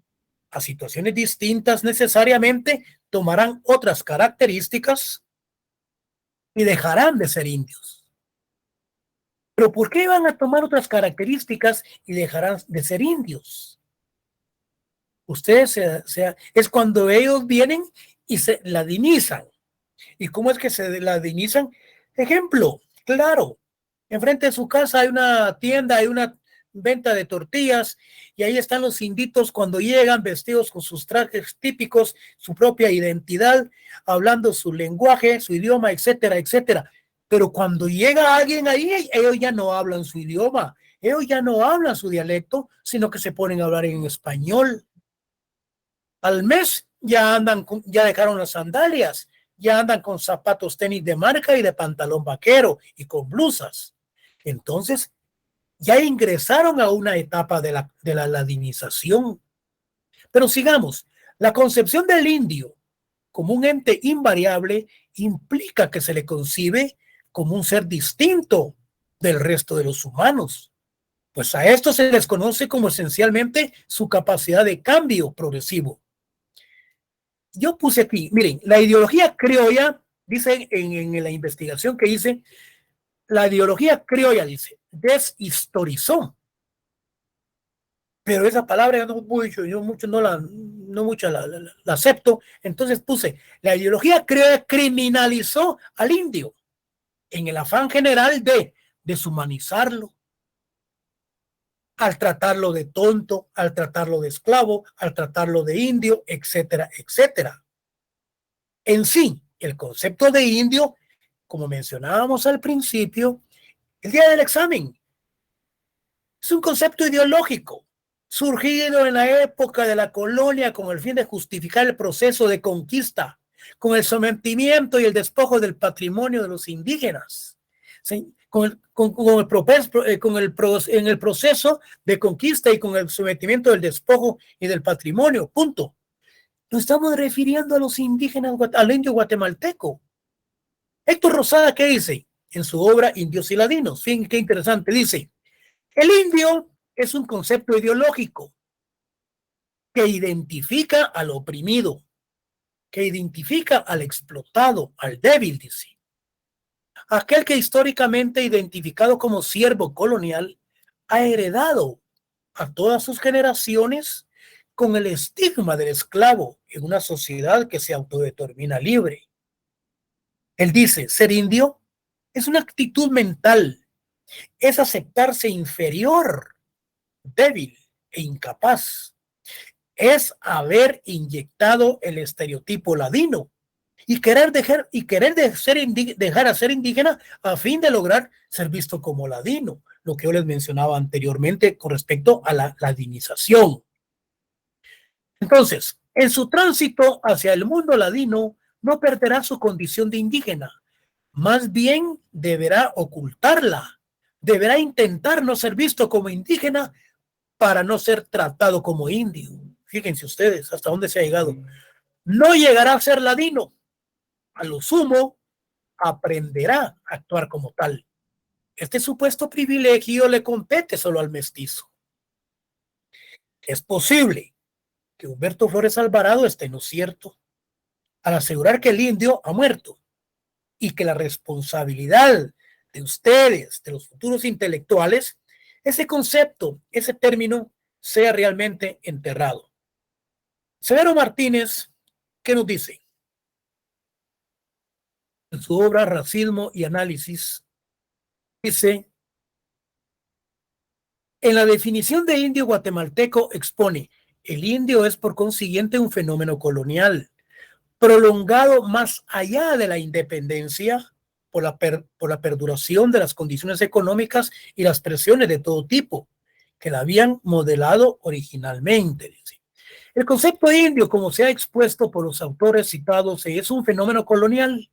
a situaciones distintas necesariamente tomarán otras características y dejarán de ser indios. Pero ¿por qué van a tomar otras características y dejarán de ser indios? Ustedes es cuando ellos vienen y se ladinizan. ¿Y cómo es que se ladinizan? Ejemplo, claro, enfrente de su casa hay una tienda, hay una venta de tortillas y ahí están los inditos cuando llegan vestidos con sus trajes típicos, su propia identidad, hablando su lenguaje, su idioma, etcétera, etcétera. Pero cuando llega alguien ahí, ellos ya no hablan su idioma, ellos ya no hablan su dialecto, sino que se ponen a hablar en español. Al mes ya andan, ya dejaron las sandalias, ya andan con zapatos tenis de marca y de pantalón vaquero y con blusas. Entonces, ya ingresaron a una etapa de la ladinización. Pero sigamos, la concepción del indio como un ente invariable implica que se le concibe como un ser distinto del resto de los humanos. Pues a esto se les conoce como esencialmente su capacidad de cambio progresivo. Yo puse aquí, miren, la ideología criolla, dice en la investigación que hice, la ideología criolla, dice, deshistorizó. Pero esa palabra yo mucho no la acepto. Entonces puse, la ideología criolla criminalizó al indio en el afán general de deshumanizarlo, al tratarlo de tonto, al tratarlo de esclavo, al tratarlo de indio, etcétera, etcétera. En sí, el concepto de indio, como mencionábamos al principio, el día del examen, es un concepto ideológico, surgido en la época de la colonia con el fin de justificar el proceso de conquista, con el sometimiento y el despojo del patrimonio de los indígenas. ¿Sí? En el proceso de conquista y con el sometimiento del despojo y del patrimonio, punto. Nos estamos refiriendo a los indígenas, al indio guatemalteco. Héctor Rosada, ¿qué dice? En su obra Indios y Ladinos. Fíjense qué interesante, dice, el indio es un concepto ideológico que identifica al oprimido, que identifica al explotado, al débil, dice. Aquel que históricamente identificado como siervo colonial ha heredado a todas sus generaciones con el estigma del esclavo en una sociedad que se autodetermina libre. Él dice, ser indio es una actitud mental, es aceptarse inferior, débil e incapaz, es haber inyectado el estereotipo ladino y querer dejar a ser indígena a fin de lograr ser visto como ladino, lo que yo les mencionaba anteriormente con respecto a la ladinización. Entonces, en su tránsito hacia el mundo ladino, no perderá su condición de indígena, más bien deberá ocultarla, deberá intentar no ser visto como indígena para no ser tratado como indio. Fíjense ustedes hasta dónde se ha llegado. No llegará a ser ladino, a lo sumo aprenderá a actuar como tal. Este supuesto privilegio le compete solo al mestizo. Es posible que Humberto Flores Alvarado esté en lo cierto al asegurar que el indio ha muerto y que la responsabilidad de ustedes, de los futuros intelectuales, ese concepto, ese término, sea realmente enterrado. Severo Martínez, ¿qué nos dice? En su obra Racismo y Análisis, dice, en la definición de indio guatemalteco expone, el indio es por consiguiente un fenómeno colonial, prolongado más allá de la independencia por la perduración de las condiciones económicas y las presiones de todo tipo que la habían modelado originalmente. Dice. El concepto de indio, como se ha expuesto por los autores citados, es un fenómeno colonial,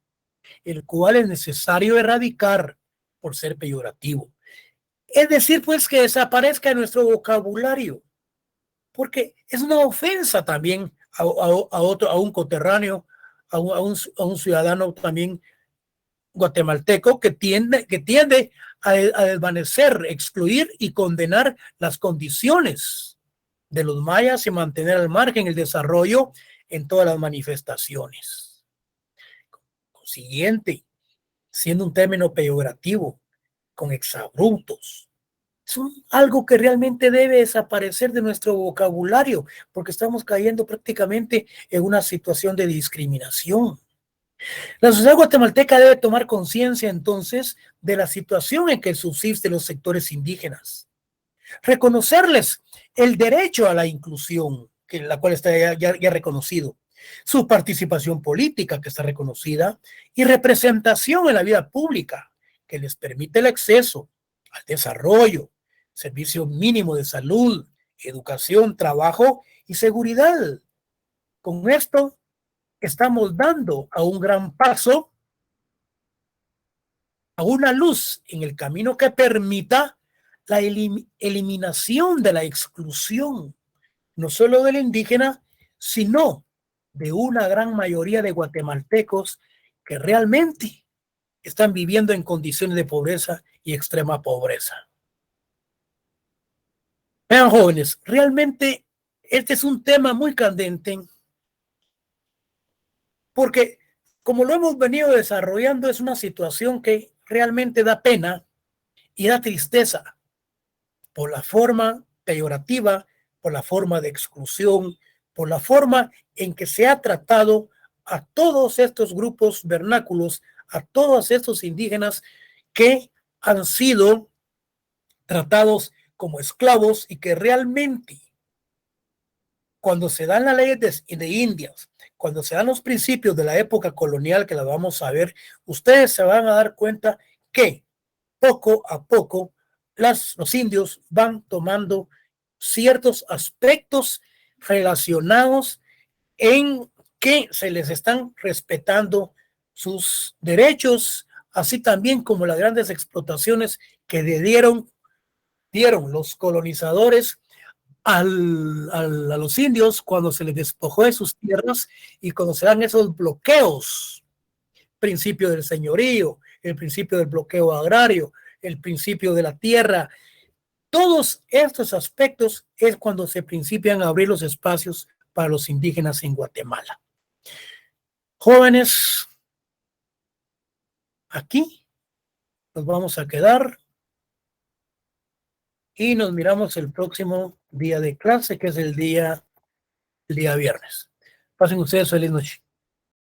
el cual es necesario erradicar por ser peyorativo. Es decir, pues, que desaparezca de nuestro vocabulario, porque es una ofensa también a un coterráneo, a un ciudadano también guatemalteco que tiende a desvanecer, excluir y condenar las condiciones de los mayas y mantener al margen el desarrollo en todas las manifestaciones. Consiguiente, siendo un término peyorativo, con exabruptos, es algo que realmente debe desaparecer de nuestro vocabulario, porque estamos cayendo prácticamente en una situación de discriminación. La sociedad guatemalteca debe tomar conciencia entonces de la situación en que subsisten los sectores indígenas, reconocerles el derecho a la inclusión, que la cual está ya reconocido, su participación política, que está reconocida, y representación en la vida pública, que les permite el acceso al desarrollo, servicio mínimo de salud, educación, trabajo y seguridad. Con esto estamos dando a un gran paso, a una luz en el camino que permita la eliminación de la exclusión, no solo del indígena, sino de una gran mayoría de guatemaltecos que realmente están viviendo en condiciones de pobreza y extrema pobreza. Vean, jóvenes, realmente este es un tema muy candente, porque como lo hemos venido desarrollando, es una situación que realmente da pena y da tristeza por la forma peyorativa, por la forma de exclusión, por la forma en que se ha tratado a todos estos grupos vernáculos, a todos estos indígenas que han sido tratados como esclavos y que realmente cuando se dan las leyes de Indias, cuando se dan los principios de la época colonial, que la vamos a ver, ustedes se van a dar cuenta que poco a poco los indios van tomando ciertos aspectos relacionados en que se les están respetando sus derechos, así también como las grandes explotaciones que dieron los colonizadores a los indios cuando se les despojó de sus tierras y cuando se dan esos bloqueos, principio del señorío, el principio del bloqueo agrario, el principio de la tierra. Todos estos aspectos es cuando se principian a abrir los espacios para los indígenas en Guatemala. Jóvenes, aquí nos vamos a quedar y nos miramos el próximo día de clase, que es el día viernes. Pasen ustedes feliz noche.